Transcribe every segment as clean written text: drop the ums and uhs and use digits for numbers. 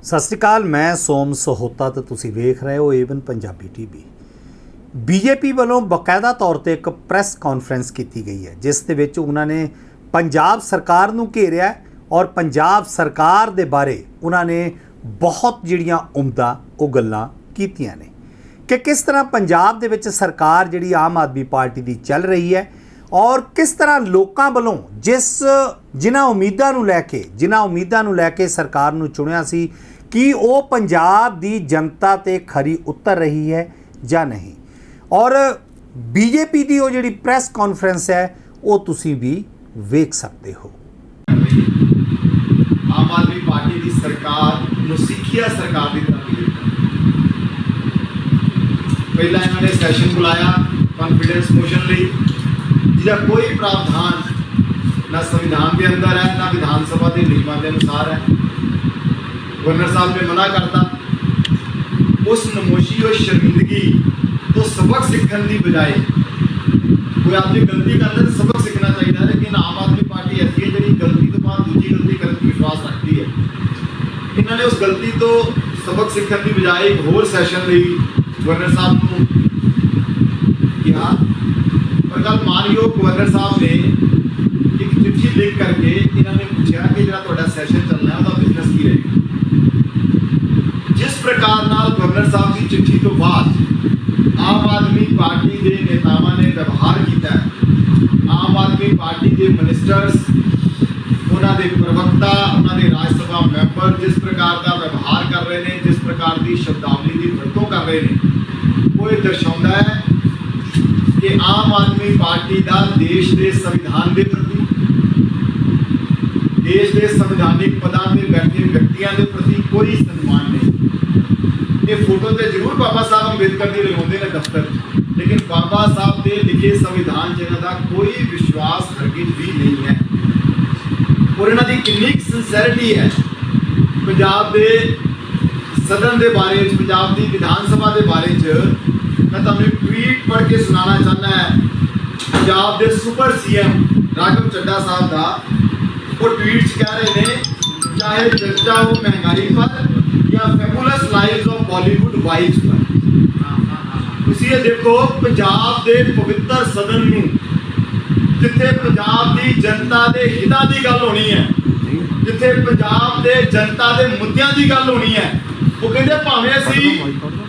ਸਤਿ ਸ਼੍ਰੀ ਅਕਾਲ, ਮੈਂ ਸੋਮ ਸਹੋਤਾ ਤੇ ਤੁਸੀਂ ਵੇਖ ਰਹੇ ਹੋ ਏਵਨ ਪੰਜਾਬੀ ਟੀਵੀ। ਬੀਜੇਪੀ ਵੱਲੋਂ ਬਕਾਇਦਾ ਤੌਰ ਤੇ ਇੱਕ ਪ੍ਰੈਸ ਕਾਨਫਰੰਸ ਕੀਤੀ ਗਈ ਹੈ ਜਿਸ ਦੇ ਵਿੱਚ ਉਹਨਾਂ ਨੇ ਪੰਜਾਬ ਸਰਕਾਰ ਨੂੰ ਘੇਰਿਆ ਔਰ ਪੰਜਾਬ ਸਰਕਾਰ ਦੇ ਬਾਰੇ ਉਹਨਾਂ ਨੇ ਬਹੁਤ ਜਿਹੜੀਆਂ ਉਮਦਾ ਉਹ ਗੱਲਾਂ ਕੀਤੀਆਂ ਨੇ ਕਿ ਕਿਸ ਤਰ੍ਹਾਂ ਪੰਜਾਬ ਦੇ ਵਿੱਚ ਸਰਕਾਰ ਜਿਹੜੀ ਆਮ ਆਦਮੀ ਪਾਰਟੀ ਦੀ ਚੱਲ ਰਹੀ ਹੈ ਔਰ ਕਿਸ ਤਰ੍ਹਾਂ ਲੋਕਾਂ ਵੱਲੋਂ ਜਿਨ੍ਹਾਂ ਉਮੀਦਾਂ ਨੂੰ ਲੈ ਕੇ ਸਰਕਾਰ ਨੂੰ ਚੁਣਿਆ ਸੀ ਕਿ ਉਹ ਪੰਜਾਬ ਦੀ ਜਨਤਾ ਤੇ ਖਰੀ ਉਤਰ ਰਹੀ ਹੈ ਜਾਂ ਨਹੀਂ। ਔਰ ਬੀਜੇਪੀ ਦੀ ਉਹ ਜਿਹੜੀ ਪ੍ਰੈਸ ਕਾਨਫਰੰਸ ਹੈ ਉਹ ਤੁਸੀਂ ਵੀ ਵੇਖ ਸਕਦੇ ਹੋ। ਆਮ ਆਦਮੀ ਪਾਰਟੀ ਦੀ ਸਰਕਾਰ ਨੂੰ ਸਿੱਖਿਆ ਸਰਕਾਰ ਦੀ ਤਰ੍ਹਾਂ ਦੀ ਪਹਿਲਾਂ ਇਹਨਾਂ ਨੇ ਸੈਸ਼ਨ ਬੁਲਾਇਆ ਕੌਨਫੀਡੈਂਸ ਮੋਸ਼ਨ ਲਈ, ਜਿਹਦਾ ਕੋਈ ਪ੍ਰਾਵਧਾਨ ਨਾ ਸੰਵਿਧਾਨ ਦੇ ਅੰਦਰ ਹੈ ਨਾ ਵਿਧਾਨ ਸਭਾ ਦੇ ਨਿਯਮਾਂ ਦੇ ਅਨੁਸਾਰ ਹੈ। ਗਵਰਨਰ ਸਾਹਿਬ ਨੇ ਮਨਾ ਕਰਤਾ। ਉਸ ਨਮੋਸ਼ੀ और शर्मिंदगी तो सबक सीखने की बजाय कोई आदमी गलती करता है तो सबक सीखना चाहिए, लेकिन आम आदमी पार्टी ऐसी है जी गलती तो बाद दूसरी गलती करने की विश्वास रखती है। इन्होंने उस गलती तो सबक सीखने की बजाय एक होर सैशन ली गवर्नर साहब को किया, पर कल मानयोग गवर्नर साहब ने एक चिट्ठी लिख करके इन्होंने पूछा कि जो तुहाडा सैशन चलना है उसका बिजनेस की रहेगा। जिस प्रकार नाल गवर्नर साहब की चिट्ठी तो बाद आम आदमी पार्टी के नेतावां ने व्यवहार किया है, आम आदमी पार्टी के मिनिस्टर्स उन्होंने प्रवक्ता उन्होंने राज्यसभा मैंबर जिस प्रकार का व्यवहार कर रहे हैं, जिस प्रकार की शब्दावली की वरतों कर रहे हैं, वो ये दर्शाता है कि आम आदमी पार्टी का देश के संविधान के प्रति, देश के संविधानिक पदां ते बैठे व्यक्तियों के प्रति कोई सम्मान नहीं। ये फोटो तो जरूर बाबा साहब अंबेडकर की लगाते हैं दफ्तर, लेकिन बाबा साहब के लिखे संविधान च इन्हां दा कोई विश्वास हरगिज भी नहीं है। और इन्हां दी कितनी सिंसैरिटी है पंजाब के सदन के बारे च, पंजाब की विधान सभा के बारे च मैं तुहानूं ट्वीट पढ़ के सुनाना चाहना है। पंजाब के सुपर सीएम राघव चड्ढा साहब का वो ट्वीट कह रहे हैं, चाहे चर्चा हो महंगाई पर या fabulous lives of Bollywood vibes पर। तुसीं ये देखो पंजाब के पवित्र सदन नूं जिथे पंजाब की जनता के हितां की गल होनी है, जिथे पंजाब के जनता के मुद्दों की गल होनी है, वो कहते भावें असीं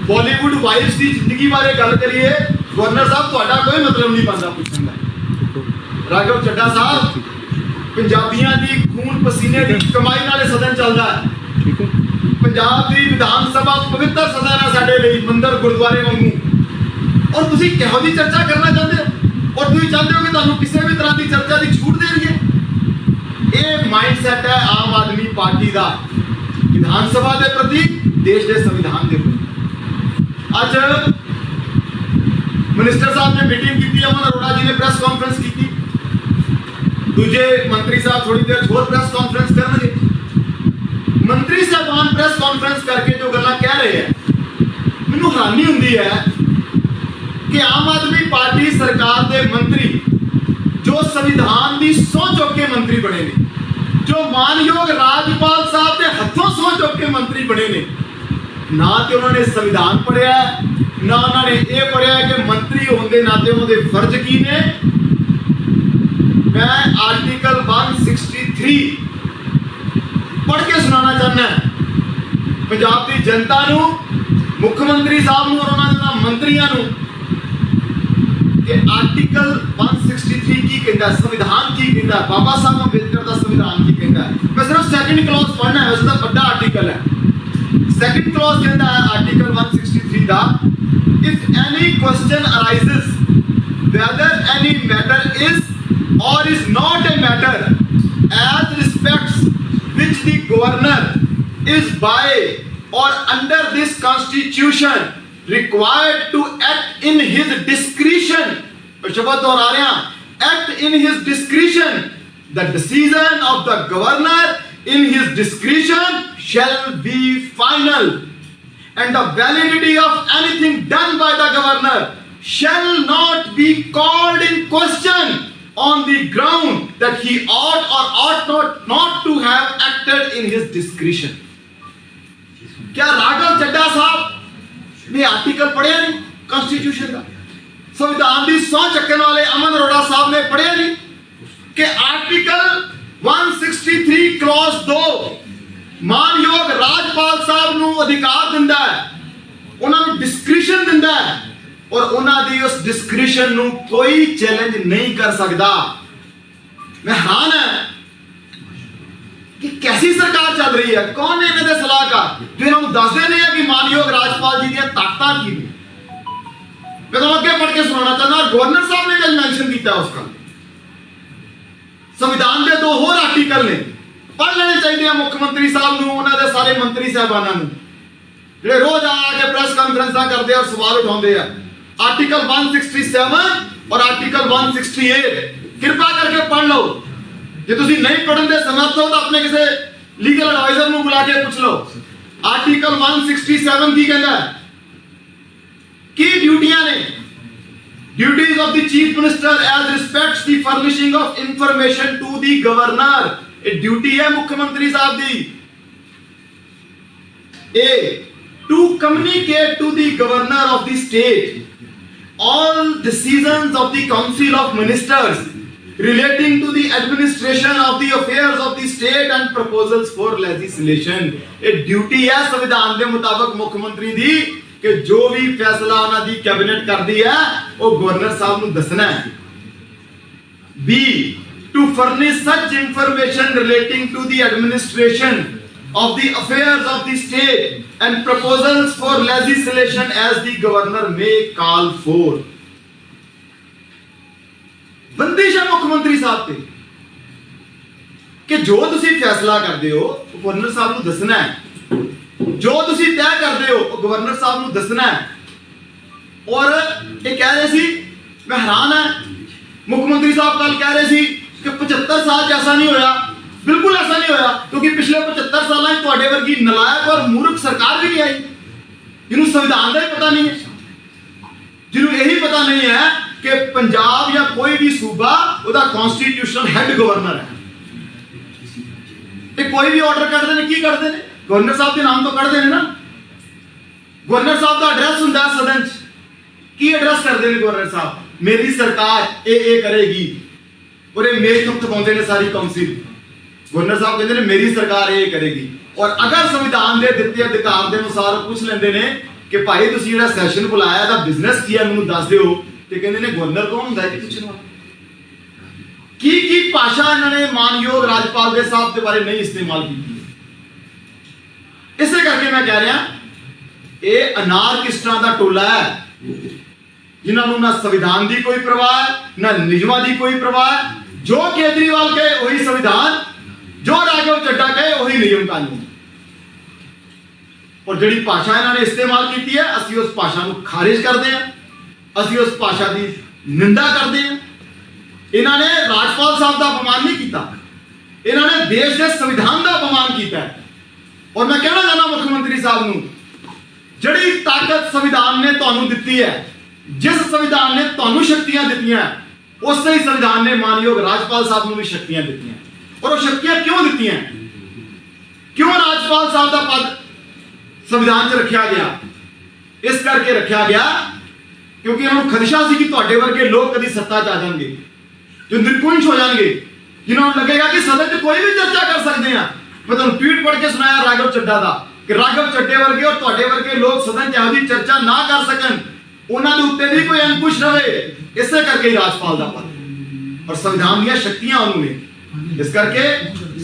बॉलीवुड वाइब्स की जिंदगी बारे गल करिए, गवर्नर साहब तुहाडा कोई मतलब नहीं बनता पुछण दा। राघव चड्ढा साहब पंजाबियों की खून पसीने की कमाई नाल सदन चलता है। पंजाब की विधान सभा पवित्र सदन है साडे लई, मंदिर गुरुद्वारे वांगू, और तुसीं किहो दी चर्चा करना चाहते हो और तुसीं चाहते हो कि तुहानूं किसी भी तरह की चर्चा की छूट दे रही है। ये माइंडसैट है आम आदमी पार्टी का विधान सभा के प्रति, देश के संविधान के प्रति। अज मिनिस्टर साहब ने मीटिंग की, अमन अरोड़ा जी ने प्रेस कॉन्फ्रेंस की, दूजे मंत्री साहब थोड़ी देर होर प्रेस कॉन्फ्रेंस करेंगे। मंत्री साहबान प्रेस कॉन्फ्रेंस करके जो गल्लां कह रहे हैं, मैनूं हैरानी हुंदी है कि आम आदमी पार्टी सरकार के मंत्री जो संविधान की सौं चुक के मंत्री बने ने, जो मानयोग राज्यपाल साहब के हथों सौं चुक के मंत्री बने ने, ना तो उन्होंने संविधान पढ़िया ना उन्होंने ये पढ़िया कि मंत्री होने के नाते उन्होंने फर्ज की ने। मैं आर्टिकल 163 पढ़ के सुनाना चाहना है पंजाब की जनता नूं, मुख्यमंत्री साहब नूं और उन्होंने मंत्रियों नूं कि आर्टिकल 163 की कहता है, संविधान की कहता है, बाबा साहब अंबेडकर का संविधान की कहता है। मैं सिर्फ सेकंड क्लॉज पढ़ना है, उसका बड़ा आर्टिकल है। सेकंड क्लॉज कहता है आर्टिकल 163 का, if any question arises whether any matter is or is not a matter as respects which the governor is by or under this constitution required to act in his discretion, शब्द दोहरा रहे हैं, act in his discretion, the decision of the governor in his discretion shall be final, and the validity of anything done by the governor shall not be called in question on the ground that he ought or ought not to have acted in his discretion। क्या राघव चड्ढा साहब ने article पढ़िया नहीं constitution का? संविधान की सौ चक्कन वाले अमन अरोड़ा साहब ने पढ़िया नहीं कि आर्टिकल 163 क्लॉज 2 मानयोग राजपाल साहब ਨੂੰ अधिकार ਦਿੰਦਾ ਹੈ, ਉਹਨਾਂ ਨੂੰ डिस्क्रिशन ਦਿੰਦਾ ਹੈ और ਉਹਨਾਂ ਦੀ ਉਸ डिस्क्रिशन ਨੂੰ ਕੋਈ ਚੈलेंज नहीं कर सकता। मैं हैरान है कि कैसी सरकार चल रही है, कौन है इन्होंने सलाहकार जो इन्होंने दसते नहीं है कि मानयोग राजपाल जी दी ताकत की ने। मैं तो अगे पढ़ के सुनाना चाहता, गवर्नर साहब ने भी मेंशन किया उसका। संविधान के दो होर आर्टिकल ने पढ़ लेने चाहिए मुख्यमंत्री साहब ਨੂੰ, ਉਹਨਾਂ ਦੇ ਸਾਰੇ ਮੰਤਰੀ ਸਾਹਿਬਾਨਾਂ ਨੂੰ ਜਿਹੜੇ ਰੋਜ਼ ਆ ਕੇ ਪ੍ਰੈਸ ਕਾਨਫਰੰਸਾਂ ਕਰਦੇ ਆ ਔਰ ਸਵਾਲ ਉਠਾਉਂਦੇ ਆ। ਆਰਟੀਕਲ 167 और आर्टिकल 168 कृपा करके पढ़ लो। ਜੇ ਤੁਸੀਂ ਨਹੀਂ ਪੜਨ ਦੇ ਸਮਰੱਥ ਹੋ ਤਾਂ ਆਪਣੇ ਕਿਸੇ ਲੀਗਲ ਐਡਵਾਈਜ਼ਰ ਨੂੰ ਬੁਲਾ ਕੇ ਪੁੱਛ ਲਓ। ਆਰਟੀਕਲ 167 ਕੀ ਕਹਿੰਦਾ ਹੈ? ਕੀ ਡਿਊਟੀਆਂ ਨੇ? Duties of the Chief Minister as respects the furnishing of information to the Governor. A duty है मुख्यमंत्री साहब दी। A. To communicate to the Governor of the state all decisions of the Council of Ministers relating to the administration of the affairs of the state and proposals for legislation. A duty है संविधान के मुताबिक मुख्यमंत्री दी कि जो भी फैसला उन्हां दी कैबिनेट करती है वो गवर्नर साहब नूं दसना है। Be to furnish such information relating to the administration of the affairs of the state and proposals for legislation as the governor may call for. बंदिश है मुख्यमंत्री साहब पे कि जो तुसी फैसला करते हो गवर्नर साहब नूं दसना है, जो तुसी तय करते हो गवर्नर साहब नूं दसना है। और ये कह रहे सी, मैं हैरान है, मुख्यमंत्री साहब कल कह रहे सी कि 75 साल ऐसा नहीं होया। बिल्कुल ऐसा नहीं होया, क्योंकि पिछले 75 साल तुहाडे वर्गी नलायक और मूर्ख सरकार भी नहीं आई जिन्होंने संविधान का ही पता नहीं है, जिन्होंने यही पता नहीं है कि पंजाब या कोई भी सूबा उसका कॉन्स्टिट्यूशनल हेड गवर्नर है। ते कोई भी ऑर्डर करते हैं की करते हैं गवर्नर साहब के नाम तो करते हैं ना। गवर्नर साहब का एड्रेस होंगे सदन की एड्रेस करते हैं गवर्नर साहब, मेरी सरकार ये करेगी और ये मेज थपथपाते हैं सारी काउंसिल। गवर्नर साहब कहते हैं मेरी सरकार ये करेगी और अगर संविधान के दिते अधिकार के अनुसार पूछ लेंगे ने कि भाई तुसीं जिहड़ा सैशन बुलाया दा बिजनेस की है मैनूं दस दिओ, ते कहंदे ने गवर्नर कौन हुंदा है पुछण वाला। की भाषा इन्होंने मानयोग राजपाल के साहब के बारे नहीं इस्तेमाल की। इसे करके मैं कह रहा ये अनारकिस्टां दा टोला है जिन्होंने ना संविधान की कोई परवाह है ना नियमां की कोई परवाह है। जो केजरीवाल कहे वही संविधान, जो राघव चड्ढा कहे वही नियम कानून। और जिहड़ी भाषा इन्होंने इस्तेमाल की है असीं उस भाषा को खारिज करते हैं, असीं उस भाषा की निंदा करते हैं। इन्होंने राजपाल साहब का अपमान नहीं किया, इन्होंने देश के संविधान का अपमान किया है। और मैं कहना चाहना मुख्यमंत्री साहब नूं, जिहड़ी ताकत संविधान ने तुहानूं दित्ती है, जिस संविधान ने तुहानूं शक्तियां दित्तियां, उसे ही संविधान ने मानयोग राजपाल साहब नूं भी शक्तियां दित्तियां। और वो शक्तियां क्यों दित्तियां, क्यों राजपाल साहब का पद संविधान च रखा गया? इस करके रखा गया क्योंकि उन्होंने खदशा सी कि तुहाडे वर्गे लोग कभी सत्ता च आ जाएंगे जो निर्कुंश हो जाएंगे, जिन्होंने लगेगा कि सदन में कोई भी चर्चा कर सकते हैं। मैं तुहानूं ट्वीट पढ़ के सुनाया राघव चड्ढा का कि राघव चड्ढे वर्गे और तुहाडे वर्गे लोग सदन च इहो जी चर्चा ना कर सकन, उन्हां दे उत्ते भी कोई अंकुश रहे। इसे करके ही राजपाल का पद और संविधान दी शक्तियां उन्होंने, इस करके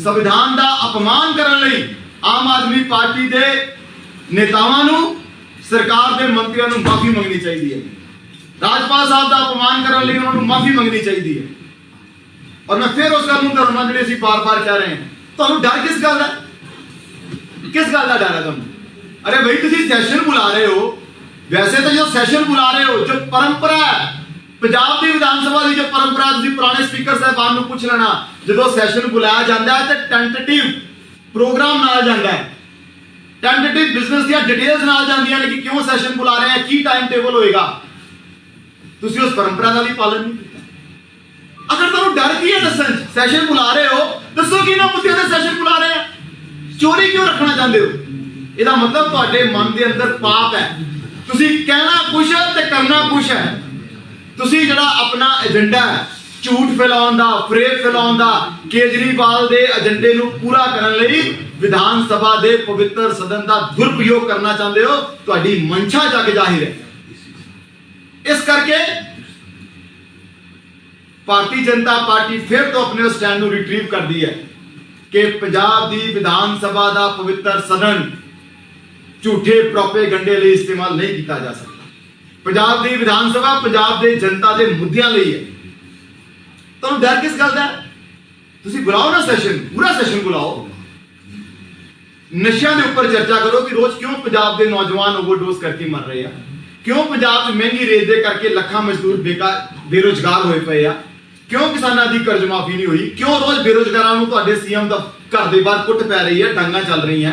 संविधान का अपमान करने लई आम आदमी पार्टी के नेतावां नूं, सरकार के मंत्रियों नूं माफी मंगनी चाहिए है। राजपाल साहब का अपमान करने लई उन्होंने माफी मंगनी चाहिए है। और मैं फिर उस गल नूं दोहराउणा जिहड़ी असीं बार-बार कह रहे हैं, तुहानूं डर किस गल दा, किस गल दा डर है तुहानूं? अरे भाई तुसीं सैशन बुला रहे हो, वैसे तो जो सैशन बुला रहे हो, जो परंपरा है पंजाब की विधान सभा की, जो परंपरा तुसीं पुराने स्पीकर साहबान नूं पुछ लेना, जो सैशन बुलाया जाता है तो टेंटेटिव प्रोग्राम नाल जाता है, टेंटेटिव बिजनेस दी डिटेल्स नाल जांदियां ने कि क्यों सैशन बुला रहे हैं, की टाइम टेबल होएगा। तुसीं उस परंपरा का भी पालन नहीं किया। अगर तुहानूं डर की है दस्सण, सैशन बुला रहे हो, दसो कि ना मुद्दे ते सैशन बुला रहे हैं, चोरी क्यों रखना चाहते हो? ਇਹਦਾ ਮਤਲਬ ਤੁਹਾਡੇ ਮਨ ਦੇ ਅੰਦਰ ਪਾਪ ਹੈ। ਤੁਸੀਂ ਕਹਿਣਾ ਕੁਛ ਹੈ ਤੇ ਕਰਨਾ ਕੁਛ ਹੈ। ਤੁਸੀਂ ਜਿਹੜਾ ਆਪਣਾ ਏਜੰਡਾ ਹੈ ਝੂਠ ਫੈਲਾਉਣ ਦਾ, ਫਰੇਬ ਫੈਲਾਉਣ ਦਾ, ਕੇਜਰੀਵਾਲ ਦੇ ਏਜੰਡੇ ਨੂੰ ਪੂਰਾ ਕਰਨ ਲਈ ਵਿਧਾਨ ਸਭਾ ਦੇ ਪਵਿੱਤਰ ਸਦਨ ਦਾ ਦੁਰਉਪਯੋਗ ਕਰਨਾ ਚਾਹੁੰਦੇ ਹੋ। ਤੁਹਾਡੀ ਮਨਸ਼ਾ ਜਗ ਜ਼ਾਹਿਰ ਹੈ। ਇਸ ਕਰਕੇ ਭਾਰਤੀ ਜਨਤਾ ਪਾਰਟੀ ਫਿਰ ਤੋਂ ਆਪਣੇ ਸਟੈਂਡ ਨੂੰ ਰਿਟਰੀਵ ਕਰਦੀ ਹੈ ਕਿ ਪੰਜਾਬ ਦੀ ਵਿਧਾਨ ਸਭਾ ਦਾ ਪਵਿੱਤਰ ਸਦਨ ਝੂਠੇ ਪ੍ਰੋਪੇਗੰਡੇ ਲਈ ਇਸਤੇਮਾਲ ਨਹੀਂ ਕੀਤਾ ਜਾ ਸਕਦਾ। ਪੰਜਾਬ ਦੀ ਵਿਧਾਨ ਸਭਾ ਪੰਜਾਬ ਦੇ ਜਨਤਾ ਦੇ ਮੁੱਦਿਆਂ ਲਈ ਹੈ। ਤੁਹਾਨੂੰ ਡਰ ਕਿਸ ਗੱਲ ਦਾ? ਤੁਸੀਂ ਬੁਲਾਓ ਨਾ ਸੈਸ਼ਨ, ਪੂਰਾ ਸੈਸ਼ਨ ਬੁਲਾਓ। ਨਸ਼ਿਆਂ ਦੇ ਉੱਪਰ ਚਰਚਾ ਕਰੋ ਕਿ ਰੋਜ਼ ਕਿਉਂ ਪੰਜਾਬ ਦੇ ਨੌਜਵਾਨ ਓਵਰਡੋਜ਼ ਕਰਕੇ ਮਰ ਰਹੇ ਆ, ਕਿਉਂ ਪੰਜਾਬ 'ਚ ਮਹਿੰਗੀ ਰੇਤ ਦੇ ਕਰਕੇ ਲੱਖਾਂ ਮਜ਼ਦੂਰ ਬੇਰੁਜ਼ਗਾਰ ਹੋਏ ਪਏ ਆ, ਕਿਉਂ ਕਿਸਾਨਾਂ ਦੀ ਕਰਜ਼ ਮਾਫੀ ਨਹੀਂ ਹੋਈ, ਕਿਉਂ ਰੋਜ਼ ਬੇਰੁਜ਼ਗਾਰਾਂ ਨੂੰ ਤੁਹਾਡੇ ਸੀਐਮ ਦਾ ਘਰ ਦੇ ਬਾਹਰ ਕੁੱਟ ਪੈ ਰਹੀ ਹੈ, ਡਾਂਗਾਂ ਚੱਲ ਰਹੀਆਂ,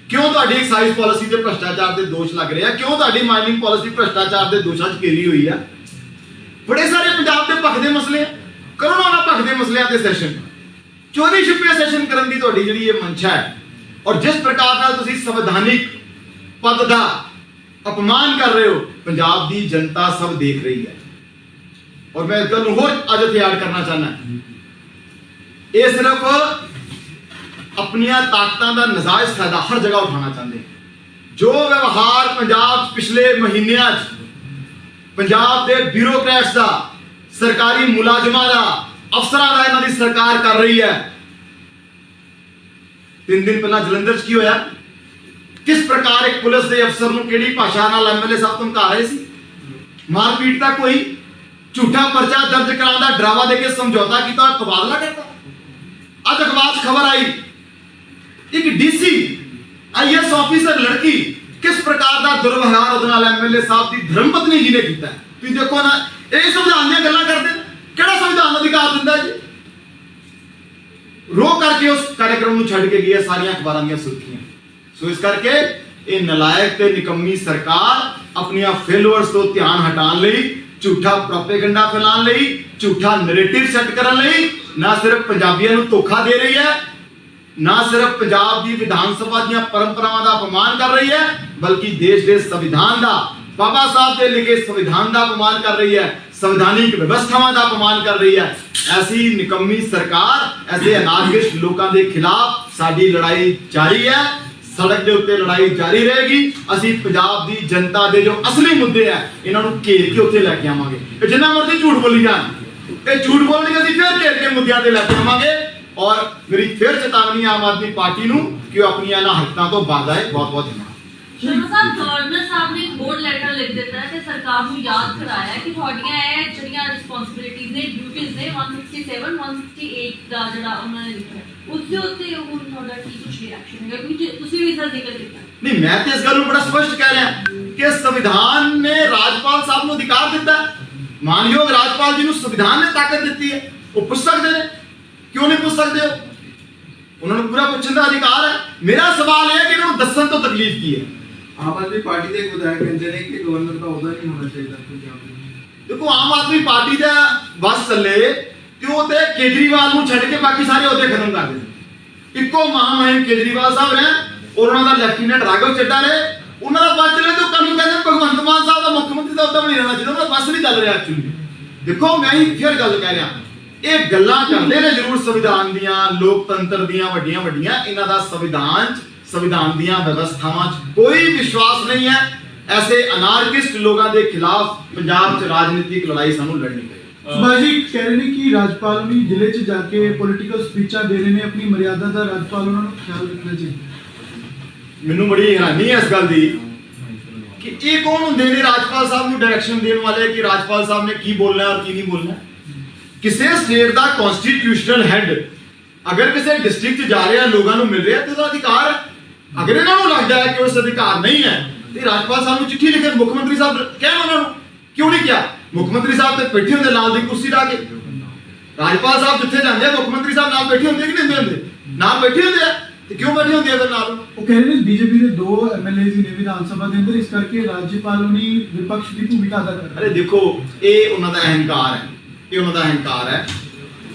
ਕਿਉਂ ਤੁਹਾਡੀ ਐਕਸਾਈਜ਼ ਪਾਲਿਸੀ ਤੇ ਭ੍ਰਸ਼ਟਾਚਾਰ ਦੇ ਦੋਸ਼ ਲੱਗ ਰਹੇ ਆ, ਕਿਉਂ ਤੁਹਾਡੀ ਮਾਈਨਿੰਗ ਪਾਲਿਸੀ ਭ੍ਰਸ਼ਟਾਚਾਰ ਦੇ ਦੋਸ਼ਾਂ 'ਚ ਘੇਰੀ ਹੋਈ ਆ। ਬੜੇ ਸਾਰੇ ਪੰਜਾਬ ਦੇ ਭਖਦੇ ਮਸਲੇ, ਕਰੋ ਨਾ ਭਖਦੇ ਮਸਲਿਆਂ ਤੇ ਸੈਸ਼ਨ। ਚੋਰੀ ਛਿਪੇ ਸੈਸ਼ਨ ਕਰਨ ਦੀ ਤੁਹਾਡੀ ਜਿਹੜੀ ਇਹ ਮਨਸ਼ਾ ਹੈ, ਔਰ ਜਿਸ ਪ੍ਰਕਾਰ ਨਾਲ ਤੁਸੀਂ ਸੰਵਿਧਾਨਿਕ ਪਦ ਦਾ ਅਪਮਾਨ ਕਰ ਰਹੇ ਹੋ, ਪੰਜਾਬ ਦੀ ਜਨਤਾ ਸਭ ਦੇਖ ਰਹੀ ਹੈ। ਔਰ ਮੈਂ ਇਸ ਗੱਲ ਨੂੰ ਹੋਰ ਅੱਜ ਯਾਦ ਕਰਨਾ ਚਾਹੁੰਦਾ, ਇਹ ਸਿਰਫ ਆਪਣੀਆਂ ਤਾਕਤਾਂ ਦਾ ਨਜਾਇਜ਼ ਫਾਇਦਾ ਹਰ ਜਗ੍ਹਾ ਉਠਾਉਣਾ ਚਾਹੁੰਦੇ। ਜੋ ਵਿਵਹਾਰ ਪੰਜਾਬ 'ਚ ਪਿਛਲੇ ਮਹੀਨਿਆਂ 'ਚ ਪੰਜਾਬ ਦੇ ਬਿਊਰੋਕਰੈਟਸ ਦਾ, ਸਰਕਾਰੀ ਮੁਲਾਜ਼ਮਾਂ ਦਾ, ਅਫਸਰਾਂ ਦਾ ਇਹਨਾਂ ਦੀ ਸਰਕਾਰ ਕਰ ਰਹੀ ਹੈ। 3 ਦਿਨ ਪਹਿਲਾਂ ਜਲੰਧਰ 'ਚ ਕੀ ਹੋਇਆ? ਕਿਸ ਪ੍ਰਕਾਰ ਇੱਕ ਪੁਲਿਸ ਦੇ ਅਫਸਰ ਨੂੰ ਕਿਹੜੀ ਭਾਸ਼ਾ ਨਾਲ ਐਮਐਲਏ ਸਾਹਿਬ ਧਮਕਾ ਰਹੇ ਸੀ? ਮਾਰਪੀਟ ਦਾ ਕੋਈ ਝੂਠਾ ਪਰਚਾ ਦਰਜ ਕਰਾਉਣ ਦਾ ਡਰਾਵਾ ਦੇ ਕੇ ਸਮਝੌਤਾ ਕੀਤਾ, ਤਬਾਦਲਾ ਕਰਤਾ। ਅੱਜ ਅਖਬਾਰ 'ਚ ਖਬਰ ਆਈ, ਇੱਕ ਡੀਸੀ ਆਈਐਸ ਆਫੀਸਰ ਲੜਕੀ ਕਿਸ ਪ੍ਰਕਾਰ ਦਾ ਦੁਰਵਿਵਹਾਰ ਉਹਦੇ ਨਾਲ ਐਮਐਲਏ ਸਾਹਿਬ ਦੀ ਧਰਮ ਪਤਨੀ ਜੀ ਨੇ ਕੀਤਾ। ਤੁਸੀਂ ਦੇਖੋ ਨਾ, ਇਹ ਸੰਵਿਧਾਨ ਦੀਆਂ ਗੱਲਾਂ ਕਰਦੇ ਨੇ। ਕਿਹੜਾ ਸੰਵਿਧਾਨ ਅਧਿਕਾਰ ਦਿੰਦਾ ਜੀ? ਰੋ ਕਰਕੇ ਉਸ ਕਾਰਜਕ੍ਰਮ ਨੂੰ ਛੱਡ ਕੇ ਗਈ ਸਾਰੀਆਂ ਅਖਬਾਰਾਂ ਦੀਆਂ ਸੁਰਖੀਆਂ। ਸੋ ਇਸ ਕਰਕੇ ਇਹ ਨਲਾਇਕ ਤੇ ਨਿਕੰਮੀ ਸਰਕਾਰ ਆਪਣੀਆਂ ਫੇਲੋਅਰਸ ਤੋਂ ਧਿਆਨ ਹਟਾਉਣ ਲਈ, ਝੂਠਾ ਪ੍ਰੋਪੇਗੰਡਾ ਫੈਲਾਉਣ ਲਈ, ਝੂਠਾ ਨੈਰੇਟਿਵ ਸੈੱਟ ਕਰਨ ਲਈ ਨਾ ਸਿਰਫ ਪੰਜਾਬੀਆਂ ਨੂੰ ਧੋਖਾ ਦੇ ਰਹੀ ਹੈ, ਨਾ ਸਿਰਫ ਪੰਜਾਬ ਦੀ ਵਿਧਾਨ ਸਭਾ ਦੀਆਂ ਪਰੰਪਰਾਵਾਂ ਦਾ ਅਪਮਾਨ ਕਰ ਰਹੀ ਹੈ, ਬਲਕਿ ਦੇਸ਼ ਦੇ ਸੰਵਿਧਾਨ ਦਾ, ਬਾਬਾ ਸਾਹਿਬ ਦੇ ਲਿਖੇ ਸੰਵਿਧਾਨ ਦਾ ਅਪਮਾਨ ਕਰ ਰਹੀ ਹੈ, ਸੰਵਿਧਾਨਿਕ ਵਿਵਸਥਾਵਾਂ ਦਾ ਅਪਮਾਨ ਕਰ ਰਹੀ ਹੈ। ਐਸੀ ਨਿਕੰਮੀ ਸਰਕਾਰ, ਐਸੇ ਅਨਾਰਕਿਸਟ ਲੋਕਾਂ ਦੇ ਖਿਲਾਫ ਸਾਡੀ ਲੜਾਈ ਜਾਰੀ ਹੈ। ਸੜਕ ਦੇ ਉੱਤੇ ਲੜਾਈ ਜਾਰੀ ਰਹੇਗੀ। ਅਸੀਂ ਪੰਜਾਬ ਦੀ ਜਨਤਾ ਦੇ ਜੋ ਅਸਲੀ ਮੁੱਦੇ ਆ, ਇਹਨਾਂ ਨੂੰ ਘੇਰ ਕੇ ਉੱਥੇ ਲੈ ਕੇ ਆਵਾਂਗੇ। ਇਹ ਜਿੰਨਾ ਮਰਜ਼ੀ ਝੂਠ ਬੋਲੀ ਜਾਣ, ਇਹ ਝੂਠ ਬੋਲਣਗੇ, ਅਸੀਂ ਫਿਰ ਘੇਰ ਕੇ ਮੁੱਦਿਆਂ ਤੇ ਲੈ ਕੇ ਆਵਾਂਗੇ। ਔਰ ਮੇਰੀ ਫਿਰ ਚੇਤਾਵਨੀ ਆਮ ਆਦਮੀ ਪਾਰਟੀ ਨੂੰ ਕਿ ਉਹ ਆਪਣੀਆਂ ਇਹਨਾਂ ਹਰਕਤਾਂ ਤੋਂ ਬਾਜ਼ ਆਏ। ਬਹੁਤ ਬਹੁਤ ਧੰਨਵਾਦ। ਸ਼ਰਮਾ ਸਾਹਿਬ, ਗਵਰਨਰ ਸਾਹਿਬ ਨੇ ਇੱਕ ਬੋਰਡ ਲੈਟਰ ਲਿਖ ਦਿੱਤਾ ਹੈ ਤੇ ਸਰਕਾਰ ਨੂੰ ਯਾਦ ਕਰਾਇਆ ਕਿ ਤੁਹਾਡੀਆਂ ਇਹ ਜਿਹੜੀਆਂ ਰਿਸਪੌਂਸਿਬਿਲਿਟੀਜ਼ ਨੇ, ਡਿਊਟੀਜ਼ ਨੇ, 167 168 ਦਾ ਜਿਹੜਾ ਉਹਨਾਂ ਨੇ ਲਿਖਿਆ, ਉਸ ਦੇ ਉੱਤੇ ਹੁਣ ਤੁਹਾਡਾ ਕੀ ਕੁਝ ਰਿਐਕਸ਼ਨ ਹੈਗਾ? ਕਿਉਂਕਿ ਤੁਸੀਂ ਵੀ ਇਸ ਦਾ ਜ਼ਿਕਰ ਕੀਤਾ। ਨਹੀਂ, ਮੈਂ ਤੇ ਇਸ ਗੱਲ ਨੂੰ ਬੜਾ ਸਪਸ਼ਟ ਕਹਿ ਰਿਹਾ ਕਿ ਸੰਵਿਧਾਨ ਨੇ ਰਾਜਪਾਲ ਸਾਹਿਬ ਨੂੰ ਅਧਿਕਾਰ ਦਿੱਤਾ। ਮਾਨਯੋਗ ਰਾਜਪਾਲ ਜੀ ਨੂੰ ਸੰਵਿਧਾਨ ਨੇ ਤਾਕਤ ਦਿੱਤੀ ਹੈ। ਉਹ ਪੁੱਛ ਸਕਦੇ ਨੇ, ਕਿਉਂ ਨਹੀਂ ਪੁੱਛ ਸਕਦੇ? ਉਹਨਾਂ ਨੂੰ ਪੂਰਾ ਪੁੱਛਣ ਦਾ ਅਧਿਕਾਰ ਹੈ। ਮੇਰਾ ਸਵਾਲ ਇਹ ਹੈ ਕਿ ਇਹਨਾਂ ਨੂੰ ਦੱਸਣ ਤੋਂ ਤਕਲੀਫ ਕੀ ਹੈ? ਆਮ ਆਦਮੀ ਪਾਰਟੀ ਦੇ ਵਿਧਾਇਕ ਕਹਿੰਦੇ ਨੇ ਕਿ ਗਵਰਨਰ ਦਾ ਅਹੁਦਾ ਨਹੀਂ ਹੋਣਾ ਚਾਹੀਦਾ ਪੰਜਾਬ ਦੇ। ਦੇਖੋ, ਆਮ ਆਦਮੀ ਪਾਰਟੀ ਦਾ ਬਸ ਚੱਲੇ ਤੇ ਉਹ ਤੇ ਕੇਜਰੀਵਾਲ ਨੂੰ ਛੱਡ ਕੇ ਬਾਕੀ ਸਾਰੇ ਅਹੁਦੇ ਖਤਮ ਕਰ ਦੇਣ। ਇੱਕੋ ਮਹਾਮਹਿਮ ਕੇਜਰੀਵਾਲ ਸਾਹਿਬ ਨੇ, ਉਹਨਾਂ ਦਾ ਲੈਫਟੀਨੈਂਟ ਰਾਘਵ ਚੱਡਾ ਨੇ, ਉਹਨਾਂ ਦਾ ਬਸ ਚੱਲੇ ਤੇ ਉਹ ਕੰਮ ਕਹਿੰਦੇ ਭਗਵੰਤ ਮਾਨ ਸਾਹਿਬ ਦਾ ਮੁੱਖ ਮੰਤਰੀ ਦਾ ਅਹੁਦਾ ਵੀ ਨਹੀਂ ਰਹਿਣਾ ਚਾਹੀਦਾ। ਉਹਨਾਂ ਦਾ ਬਸ ਨਹੀਂ ਚੱਲ ਰਿਹਾ ਐਕਚੁਅਲੀ। ਦੇਖੋ, ਮੈਂ ਹੀ ਫਿਰ ਗੱਲ ਕਹਿ ਰਿਹਾ, ਇਹ ਗੱਲਾਂ ਕਰਦੇ ਨੇ ਜ਼ਰੂਰ ਸੰਵਿਧਾਨ ਦੀਆਂ, ਲੋਕਤੰਤਰ ਦੀਆਂ ਵੱਡੀਆਂ ਵੱਡੀਆਂ, ਇਹਨਾਂ ਦਾ ਸੰਵਿਧਾਨ ਦੀਆਂ ਵਿਵਸਥਾਵਾਂ 'ਚ ਕੋਈ ਵਿਸ਼ਵਾਸ ਨਹੀਂ ਹੈ। ਐਸੇ ਅਨਾਰਕਿਸਟ ਲੋਕਾਂ ਦੇ ਖਿਲਾਫ ਪੰਜਾਬ 'ਚ ਰਾਜਨੀਤਿਕ ਲੜਾਈ ਸਾਨੂੰ ਲੜਨੀ ਪਏਗੀ। ਸੁਭਾਸ਼ ਜੀ ਕਹਿ ਰਹੇ ਨੇ ਕਿ ਰਾਜਪਾਲ ਨੂੰ ਜ਼ਿਲ੍ਹੇ 'ਚ ਜਾ ਕੇ ਪੋਲੀਟੀਕਲ ਸਪੀਚਾਂ ਦੇ ਰਹੇ ਨੇ, ਆਪਣੀ ਮਰਿਆਦਾ ਦਾ ਰਾਜਪਾਲ ਉਹਨਾਂ ਨੂੰ ਖਿਆਲ ਰੱਖਣਾ ਚਾਹੀਦਾ। ਮੈਨੂੰ ਬੜੀ ਹੈਰਾਨੀ ਹੈ ਇਸ ਗੱਲ ਦੀ ਕਿ ਇਹ ਕੌਣ ਹੁੰਦੇ ਨੇ ਰਾਜਪਾਲ ਸਾਹਿਬ ਨੂੰ ਡਾਇਰੈਕਸ਼ਨ ਦੇਣ ਵਾਲੇ ਕਿ ਰਾਜਪਾਲ ਸਾਹਿਬ ਨੇ ਕੀ ਬੋਲਣਾ ਔਰ ਕੀ ਨਹੀਂ ਬੋਲਣਾ। ਕਿਸੇ ਸਟੇਟ ਦਾ ਕਨਸਟੀਟਿਊਸ਼ਨਲ ਹੈਡ ਅਗਰ ਕਿਸੇ ਡਿਸਟ੍ਰਿਕਟ 'ਚ ਜਾ ਰਿਹਾ, ਲੋਕਾਂ ਨੂੰ ਮਿਲ ਰਿਹਾ, ਤੇ ਉਹਦਾ ਅਧਿਕਾਰ ਹੈ। ਅਗਰ ਇਹਨਾਂ ਨੂੰ ਲੱਗਦਾ ਹੈ ਕਿ ਉਸ ਅਧਿਕਾਰ ਨਹੀਂ ਹੈ ਤੇ ਰਾਜਪਾਲ ਸਾਹਿਬ ਨੂੰ ਚਿੱਠੀ ਲਿਖਣ, ਮੁੱਖ ਮੰਤਰੀ ਸਾਹਿਬ ਕਹਿਣ ਉਹਨਾਂ ਨੂੰ। ਕਿਉਂ ਨਹੀਂ ਕਿਹਾ? ਮੁੱਖ ਮੰਤਰੀ ਸਾਹਿਬ ਤੇ ਬੈਠੇ ਹੁੰਦੇ ਲਾਲ ਦੀ ਕੁਰਸੀ ਢਾ ਕੇ। ਰਾਜਪਾਲ ਸਾਹਿਬ ਜਿੱਥੇ ਜਾਂਦੇ ਆ, ਮੁੱਖ ਮੰਤਰੀ ਸਾਹਿਬ ਨਾਲ ਬੈਠੇ ਹੁੰਦੇ ਕਿ ਨਹੀਂ ਹੁੰਦੇ? ਨਾਲ ਬੈਠੇ ਹੁੰਦੇ ਆ। ਤੇ ਕਿਉਂ ਬੈਠੇ ਹੁੰਦੇ ਆ ਫਿਰ ਨਾਲ? ਉਹ ਕਹਿ ਰਹੇ ਨੇ ਬੀਜੇਪੀ ਦੇ 2 ਐਮਐਲਏ ਨੇ ਵਿਧਾਨ ਸਭਾ ਦੇ ਅੰਦਰ, ਇਸ ਕਰਕੇ ਰਾਜਪਾਲ ਨੂੰ ਵਿਪਕਸ਼ ਦੀ ਭੂਮਿਕਾ ਅਦਾ ਕਰ ਰਹੇ। ਅਰੇ ਦੇਖੋ, ਇਹ ਉਹਨਾਂ ਦਾ ਅਹੰਕਾਰ ਹੈ। ਇਹ ਉਹਨਾਂ ਦਾ ਅਹੰਕਾਰ ਹੈ।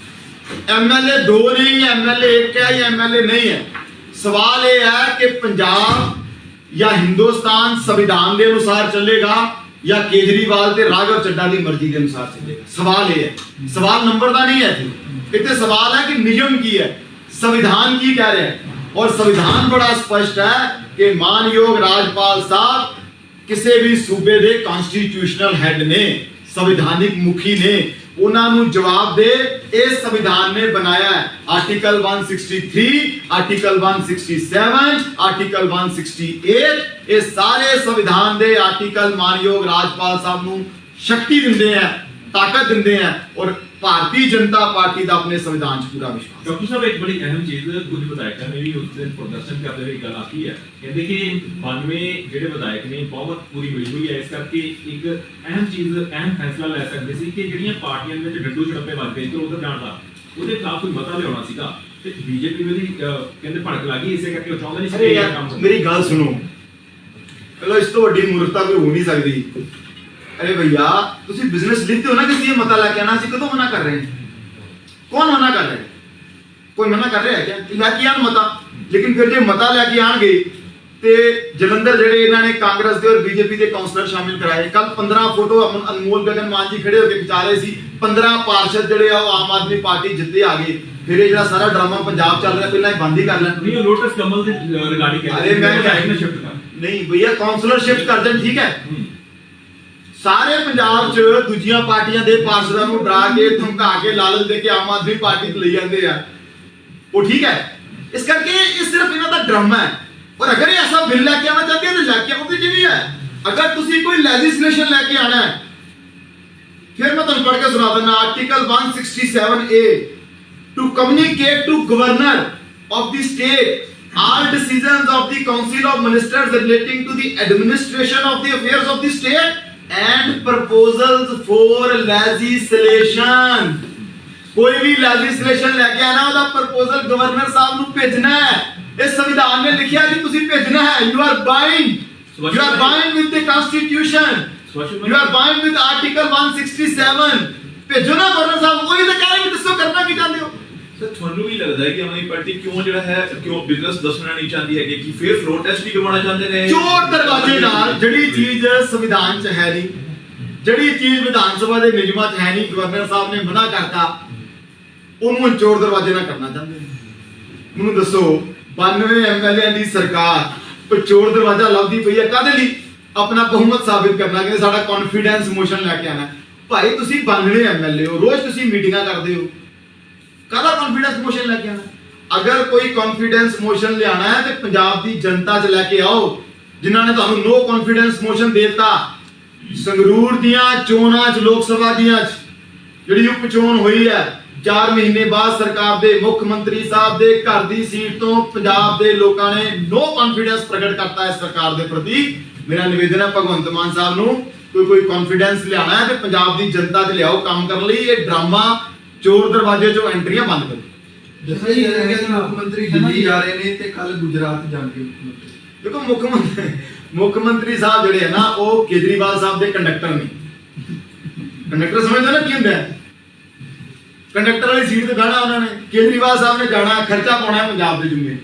ਐਮਐਲਏ 2 ਨਹੀਂ, ਐਮਐਲਏ 1 ਹੈ ਜਾਂ ਐਮਐਲਏ ਨਹੀਂ ਹੈ। ਸਵਾਲ ਇਹ ਹੈ ਕਿ ਪੰਜਾਬ या हिंदुस्तान संविधान के अनुसार चलेगा या केजरीवाल ते राघव चड्ढा की मर्जी के अनुसार चलेगा। सवाल ये है, सवाल नंबर का नहीं है इतने सवाल है कि नियम की है, संविधान की कह रहे हैं। और संविधान बड़ा स्पष्ट है कि मानयोग राज्यपाल साहब किसी भी सूबे के कॉन्स्टिट्यूशनल हेड ने, संविधानिक मुखी ने उन्होंने जवाब दे। इस संविधान ने बनाया है आर्टिकल 163, आर्टिकल 167, आर्टिकल 168, ये सारे संविधान दे आर्टिकल मानयोग राज्यपाल साहब नूं शक्ति दिंदे हैं, ताकत दिंदे हैं। और भारतीय जनता पार्टी का अपने संविधान से पूरा विश्वास। डॉक्टर साहब एक बड़ी अहम चीज कुछ विधायकों ने भी उस दिन प्रदर्शन करते हुए गल आखी है, कहते कि 92 ਜਿਹੜੇ ਵਿਧਾਇਕ ਨੇ ਬਹੁਤ ਪੂਰੀ ਮਿਲੀ ਹੋਈ ਹੈ, ਇਸ ਕਰਕੇ ਇੱਕ ਅਹਿਮ ਚੀਜ਼, ਅਹਿਮ ਫੈਸਲਾ ਲੈ ਸਕਦੇ ਸੀ ਕਿ ਜਿਹੜੀਆਂ ਪਾਰਟੀਆਂ ਵਿੱਚ ਡੰਡੂ ਛੜੱਪੇ ਵੱਜ ਗਏ ਤੇ ਉਧਰ ਜਾਣ ਦਾ ਉਹਦੇ ਖਿਲਾਫ ਕੋਈ ਮਤਾ ਲਿਆਉਣਾ ਸੀਗਾ ਤੇ ਬੀਜੇਪੀ ਨੂੰ ਵੀ ਕਹਿੰਦੇ ਭੜਕ ਲੱਗੀ, ਇਸੇ ਕਰਕੇ ਉਹ ਚਾਹੁੰਦੇ ਨਹੀਂ ਸੀ अरे ਕਿ ਇਹ यार ਕੰਮ ਹੋਵੇ। मेरी गल सुनो, चलो इस तो वड्डी मूर्खता कोई हो नहीं सकती। अरे भैया तुसी बिजनेस लिखते हो ना कि ये मता लेके आना, सी कदों मना कर रहे हैं? कौन मना कर रहे हैं? कोई मना कर रहा है क्या? लेके आन मता। लेकिन फिर जो मता लेके आएंगे ते जलंधर जेडे इन्होंने कांग्रेस के और बीजेपी के काउंसलर शामिल कराए। कल 15 फोटो अनमोल गगन मान जी खड़े होकर खिचा रहे सी, 15 पार्षद जेडे आम आदमी पार्टी जितते आ गए। फिर ये सारा ड्रामा पंजाब चल रहा है, पहले बंद ही कर लें। नहीं, लोटस कमल ਦੇ ਰਿਗਾਰਡਿੰਗ ਕਹਿੰਦੇ अरे मैं ਵਿਧਾਇਕ ਨੇ शिफ्ट कर नहीं भैया काउंसलर शिफ्ट कर दें, ठीक है। ਸਾਰੇ ਪੰਜਾਬ 'ਚ ਦੂਜੀਆਂ ਪਾਰਟੀਆਂ ਦੇ ਪਾਰਸ਼ਦਾਂ ਨੂੰ ਡਰਾ ਕੇ ਧਮਕਾ ਕੇ ਲਾਲਚ ਦੇ ਕੇ ਆਮ ਆਦਮੀ ਪਾਰਟੀ ਤੇ ਲਈ ਜਾਂਦੇ ਆ, ਉਹ ਠੀਕ ਹੈ। ਇਸ ਕਰਕੇ ਇਹ ਸਿਰਫ ਇਹਨਾਂ ਦਾ ਡਰਾਮਾ ਹੈ। और अगर ये ऐसा बिल लेके आना चाहते हैं तो लेके आओ, भी भी है। अगर तुसी कोई लेजिस्लेशन लेके आना है, फिर मैं तुम पढ़ के सुना देना article 167A, to communicate to governor of the state all decisions of the council of ministers relating to the administration of the affairs of the state and proposals for legislation। कोई भी legislation लेके आना ਉਹਦਾ proposal governor साहब ਨੂੰ ਭੇਜਣਾ है। इस संविधान में लिखा कि तुसी भेजना है। you are bound with the constitution, you are bound with article 167। भेजो ना गवर्नर साहब, वही तो कह रहे हैं, दसो करना की चाहते हो। सर ਤੁਹਾਨੂੰ ਵੀ ਲੱਗਦਾ ਹੈ ਕਿ ਆਮ ਆਦਮੀ ਪਾਰਟੀ ਕਿਉਂ ਜਿਹੜਾ ਹੈ ਕਿਉਂ ਬਿਜ਼ਨਸ ਦੱਸਣਾ ਨਹੀਂ ਚਾਹੁੰਦੀ ਹੈ ਕਿ ਫਿਰ ਫਲੋਰ ਟੈਸਟ ਵੀ ਕਰਵਾਉਣਾ ਚਾਹੁੰਦੇ ਨੇ? ਚੋਰ ਦਰਵਾਜ਼ੇ ਨਾਲ ਜਿਹੜੀ ਚੀਜ਼ ਸੰਵਿਧਾਨ 'ਚ ਹੈ ਨਹੀਂ, ਜਿਹੜੀ ਚੀਜ਼ ਵਿਧਾਨ ਸਭਾ ਦੇ ਨਿਯਮਾਂ 'ਚ ਹੈ ਨਹੀਂ, ਗਵਰਨਰ ਸਾਹਿਬ ਨੇ ਮਨਾ ਕਰਤਾ, ਉਹਨੂੰ ਚੋਰ ਦਰਵਾਜ਼ੇ ਨਾਲ ਕਰਨਾ ਚਾਹੁੰਦੇ ਨੇ। ਮੈਨੂੰ ਦੱਸੋ 92 ਐਮਐਲਏ ਦੀ ਸਰਕਾਰ ਕੋਈ ਚੋਰ ਦਰਵਾਜ਼ਾ ਲੱਭਦੀ ਪਈ ਹੈ ਕਾਹਦੇ ਲਈ? ਆਪਣਾ ਬਹੁਮਤ ਸਾਬਿਤ ਕਰਨਾ ਕਿ ਸਾਡਾ ਕੌਨਫੀਡੈਂਸ ਮੋਸ਼ਨ ਲੈ ਕੇ ਆਣਾ। ਭਾਈ ਤੁਸੀਂ 92 ਐਮਐਲਏ ਹੋ, ਰੋਜ਼ ਤੁਸੀਂ ਮੀਟਿੰਗਾਂ ਕਰਦੇ ਹੋ, ਕਾਹਦਾ ਕੌਨਫੀਡੈਂਸ ਮੋਸ਼ਨ ਲੈ ਕੇ ਆਣਾ? ਅਗਰ ਕੋਈ ਕੌਨਫੀਡੈਂਸ ਮੋਸ਼ਨ ਲਿਆਣਾ ਹੈ ਤੇ ਪੰਜਾਬ ਦੀ ਜਨਤਾ 'ਚ ਲੈ ਕੇ ਆਓ, ਜਿਨ੍ਹਾਂ ਨੇ ਤੁਹਾਨੂੰ ਨੋ ਕੌਨਫੀਡੈਂਸ ਮੋਸ਼ਨ ਦੇ ਦਿੱਤਾ। ਸੰਗਰੂਰ ਦੀਆਂ ਚੋਣਾਂ 'ਚ, ਲੋਕ ਸਭਾ ਦੀਆਂ 'ਚ ਜਿਹੜੀ ਉਪ ਚੋਣ ਹੋਈ ਹੈ, 4 ਮਹੀਨੇ ਬਾਅਦ ਸਰਕਾਰ ਦੇ ਮੁੱਖ ਮੰਤਰੀ ਸਾਹਿਬ ਦੇ ਘਰ ਦੀ ਸੀਟ ਤੋਂ ਪੰਜਾਬ ਦੇ ਲੋਕਾਂ ਨੇ ਨੋ ਕੌਨਫੀਡੈਂਸ ਪ੍ਰਗਟ ਕਰਤਾ ਹੈ ਸਰਕਾਰ ਦੇ ਪ੍ਰਤੀ। ਮੇਰਾ ਨਿਵੇਦਨ ਹੈ ਭਗਵੰਤ ਮਾਨ ਸਾਹਿਬ ਨੂੰ, ਕੋਈ ਕੌਨਫੀਡੈਂਸ ਲਿਆਣਾ ਹੈ ਤੇ ਪੰਜਾਬ ਦੀ ਜਨਤਾ 'ਚ ਲਿਆਓ ਕੰਮ ਕਰਨ ਲਈ। ਇਹ ਡਰਾਮਾ ਚੋਰ ਦਰਵਾਜ਼ੇ 'ਚੋਂ ਐਂਟਰੀਆਂ ਬੰਦ ਕਰੋ। ਦੱਸਿਆ ਜਾ ਰਿਹਾ ਹੈ ਕਿ ਮੁੱਖ ਮੰਤਰੀ ਦਿੱਲੀ ਜਾ ਰਹੇ ਨੇ ਤੇ ਕੱਲ ਗੁਜਰਾਤ ਜਾਣਗੇ ਮੁੱਖ ਮੰਤਰੀ। ਦੇਖੋ ਮੁੱਖ ਮੰਤਰੀ ਸਾਹਿਬ ਜਿਹੜੇ ਹੈ ਨਾ, ਉਹ ਕੇਜਰੀਵਾਲ ਸਾਹਿਬ ਦੇ ਕੰਡਕਟਰ ਨੇ। ਕੰਡਕਟਰ ਸਮਝਦੇ ਨਾ ਕੀ ਹੁੰਦਾ ਹੈ? ਕੰਡਕਟਰ ਵਾਲੀ ਸੀਟ ਤੇ ਬਹਿਣਾ ਉਹਨਾਂ ਨੇ। ਕੇਜਰੀਵਾਲ ਸਾਹਿਬ ਨੇ ਜਾਣਾ, ਖਰਚਾ ਪਾਉਣਾ ਹੈ ਪੰਜਾਬ ਦੇ ਜੁਮੇ।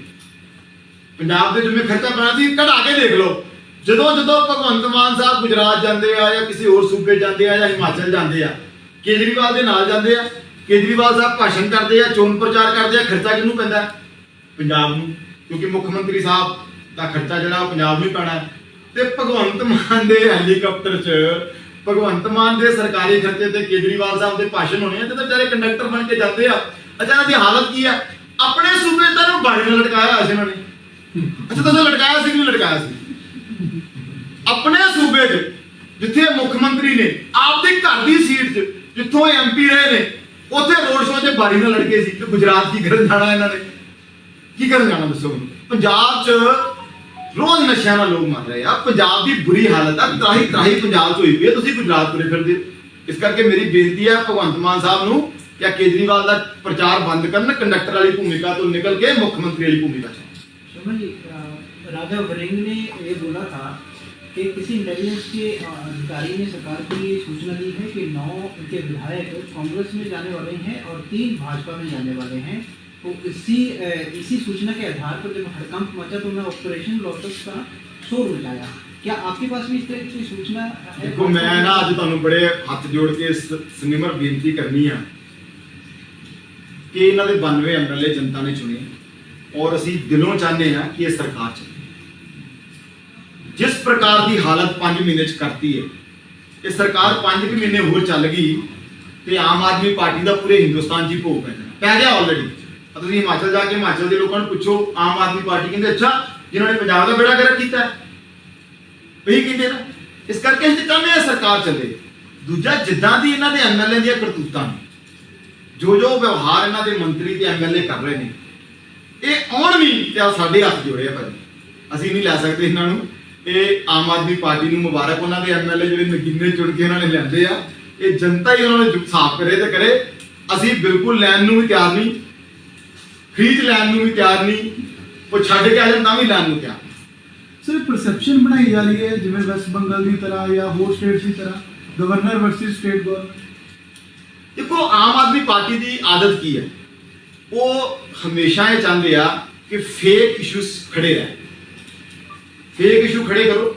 ਪੰਜਾਬ ਦੇ ਜੁਮੇ ਖਰਚਾ ਪਾਉਣਾ ਸੀ, ਕਢਾ ਕੇ ਦੇਖ ਲਓ। ਜਦੋਂ ਭਗਵੰਤ ਮਾਨ ਸਾਹਿਬ ਗੁਜਰਾਤ ਜਾਂਦੇ ਆ ਜਾਂ ਕਿਸੇ ਹੋਰ ਸੂਬੇ ਜਾਂਦੇ ਆ ਜਾਂ ਹਿਮਾਚਲ ਜਾਂਦੇ ਆ, ਕੇਜਰੀਵਾਲ ਦੇ ਨਾਲ ਜਾਂਦੇ ਆ। ਕੇਜਰੀਵਾਲ ਸਾਹਿਬ ਭਾਸ਼ਣ ਕਰਦੇ ਆ, ਚੋਣ ਪ੍ਰਚਾਰ ਕਰਦੇ ਆ, ਖਰਚਾ ਕਿਹਨੂੰ ਪੈਂਦਾ? ਪੰਜਾਬ ਨੂੰ, ਕਿਉਂਕਿ ਮੁੱਖ ਮੰਤਰੀ ਸਾਹਿਬ ਦਾ ਖਰਚਾ ਜਿਹੜਾ ਪੰਜਾਬ ਨੂੰ ਹੀ ਪੈਣਾ। ਤੇ ਭਗਵੰਤ ਮਾਨ ਦੇ ਹੈਲੀਕਾਪਟਰ 'ਚ, ਭਗਵੰਤ ਮਾਨ ਦੇ ਸਰਕਾਰੀ ਖਰਚੇ ਤੇ ਕੇਜਰੀਵਾਲ ਸਾਹਿਬ ਦੇ ਭਾਸ਼ਣ ਹੋਣੇ ਆ ਤੇ ਵਿਚਾਰੇ ਕੰਡਕਟਰ ਬਣ ਕੇ ਜਾਂਦੇ ਆ। ਅੱਛਾ, ਇਹਨਾਂ ਦੀ ਹਾਲਤ ਕੀ ਆ? ਆਪਣੇ ਸੂਬੇ 'ਚ ਤਾਂ ਬਾਹਰ ਨਾਲ ਲਟਕਾਇਆ ਹੋਇਆ ਸੀ ਇਹਨਾਂ ਨੇ। ਅੱਛਾ, ਤੁਸੀਂ ਲਟਕਾਇਆ ਸੀ ਕਿ ਨਹੀਂ ਲਟਕਾਇਆ ਸੀ? ਆਪਣੇ ਸੂਬੇ 'ਚ ਜਿੱਥੇ ਮੁੱਖ ਮੰਤਰੀ ਨੇ ਆਪਦੇ ਘਰ ਦੀ ਸੀਟ 'ਚ, ਜਿੱਥੋਂ ਐਮਪੀ ਰਹੇ ਨੇ, ਉੱਥੇ ਰੋਡ ਸ਼ੋਅ 'ਚ ਬਾਰੀ ਨਾਲ ਲੜਕੇ ਸੀ। ਤੇ ਗੁਜਰਾਤ ਕੀ ਕਰਨ ਜਾਣਾ ਇਹਨਾਂ ਨੇ? ਕੀ ਕਰਨ ਜਾਣਾ ਦੱਸੋ ਮੈਨੂੰ? ਪੰਜਾਬ 'ਚ ਰੋਜ਼ ਨਸ਼ਿਆਂ ਨਾਲ ਲੋਕ ਮਰ ਰਹੇ ਆ। ਪੰਜਾਬ ਦੀ ਬੁਰੀ ਹਾਲਤ ਆ, ਤਰਾਹੀ ਪੰਜਾਬ 'ਚ ਹੋਈ ਪਈ ਹੈ। ਤੁਸੀਂ ਗੁਜਰਾਤ ਤੁਰੇ ਫਿਰਦੇ ਹੋ। ਇਸ ਕਰਕੇ ਮੇਰੀ ਬੇਨਤੀ ਹੈ ਭਗਵੰਤ ਮਾਨ ਸਾਹਿਬ ਨੂੰ ਕਿ ਕੇਜਰੀਵਾਲ ਦਾ ਪ੍ਰਚਾਰ ਬੰਦ ਕਰਨ, ਕੰਡਕਟਰ ਵਾਲੀ ਭੂਮਿਕਾ ਤੋਂ ਨਿਕਲ ਕੇ ਮੁੱਖ मंत्री वाली भूमिका चाहिए। शर्मा जी, राजा वरिंग ने ये बोला था कि किसी इंटेलिजेंस के अधिकारी ने सरकार को ये सूचना दी है कि 9 उनके विधायक कांग्रेस में जाने वाले हैं और 3 भाजपा में जाने वाले हैं। तो इसी सूचना के आधार पर जब हड़कंप मचा तो मैं ऑपरेशन लोटस का शोर मचाया। क्या आपके पास भी इस तरह की सूचना है? देखो मैं ना अज तुहानू बड़े हथ जोड़ के सनिमर बेनती करनी है कि इन्हों के 92 MLA जनता ने चुने और असी दिलों चाहते हैं कि यह सरकार चले। जिस प्रकार की हालत 5 महीने करती है, ये सरकार 5 महीने होर चल गई तो आम आदमी पार्टी का पूरे हिंदुस्तान च भोग पै गया ऑलरेडी। तुम हिमाचल जाके हिमाचल के लोगों को पूछो, आम आदमी पार्टी कहते अच्छा जिन्होंने पंजाब का बेड़ा गर्क किया वही कहते ना। इस करके ਅਸੀਂ ਚਾਹੁੰਦੇ ਹਾਂ ਸਰਕਾਰ ਚੱਲੇ। ਦੂਜਾ ਜਿੱਦਾਂ ਦੀ ਇਹਨਾਂ ਦੇ ਐਮਐਲਏ ਦੀਆਂ ਕਰਤੂਤਾਂ ਨੇ, ਜੋ ਵਿਵਹਾਰ ਇਹਨਾਂ ਦੇ ਮੰਤਰੀ ਤੇ ਐਮਐਲਏ ਕਰ ਰਹੇ ਨੇ, ਇਹ ਆਉਣ ਵੀ ਤੇ ਸਾਡੇ ਹੱਥ ਜੋੜੇ ਆ ਭਾਜੀ, ਅਸੀਂ ਨਹੀਂ ਲੈ ਸਕਦੇ ਇਹਨਾਂ ਨੂੰ। ਇਹ ਆਮ ਆਦਮੀ ਪਾਰਟੀ ਨੂੰ ਮੁਬਾਰਕ, ਉਹਨਾਂ ਦੇ ਐਮਐਲਏ ਜਿਹੜੇ ਨਗੀਨੇ ਚੁਣ ਕੇ ਇਹਨਾਂ ਨੇ ਲਿਆਂਦੇ ਆ, ਇਹ ਜਨਤਾ ਹੀ ਉਹਨਾਂ ਨੂੰ ਸਾਫ਼ ਕਰੇ ਤੇ ਕਰੇ। ਅਸੀਂ ਬਿਲਕੁਲ ਲੈਣ ਨੂੰ ਵੀ ਤਿਆਰ ਨਹੀਂ, ਖਰੀਦ ਲੈਣ ਨੂੰ ਵੀ ਤਿਆਰ ਨਹੀਂ, ਉਹ ਛੱਡ ਕੇ ਆ ਜਾਣ ਤਾਂ ਵੀ ਲੈਣ ਨੂੰ ਤਿਆਰ। ਸਰ ਪਰਸੈਪਸ਼ਨ ਬਣਾਈ ਜਾ ਰਹੀ ਹੈ ਜਿਵੇਂ ਵੈਸਟ ਬੰਗਾਲ ਦੀ ਤਰ੍ਹਾਂ ਜਾਂ ਹੋਰ ਸਟੇਟਸ ਦੀ ਤਰ੍ਹਾਂ, ਗਵਰਨਰ ਵਰਸਸ ਸਟੇਟ ਗਵਰਨਮੈਂਟ। ਦੇਖੋ ਆਮ ਆਦਮੀ ਪਾਰਟੀ ਦੀ ਆਦਤ ਕੀ ਹੈ, ਉਹ ਹਮੇਸ਼ਾ ਇਹ ਚਾਹੁੰਦੇ ਆ ਕਿ ਫੇਕ ਇਸ਼ੂਸ ਖੜੇ ਰਹਿਣ। ਫੇਕ ਇਸ਼ੂ ਖੜੇ ਕਰੋ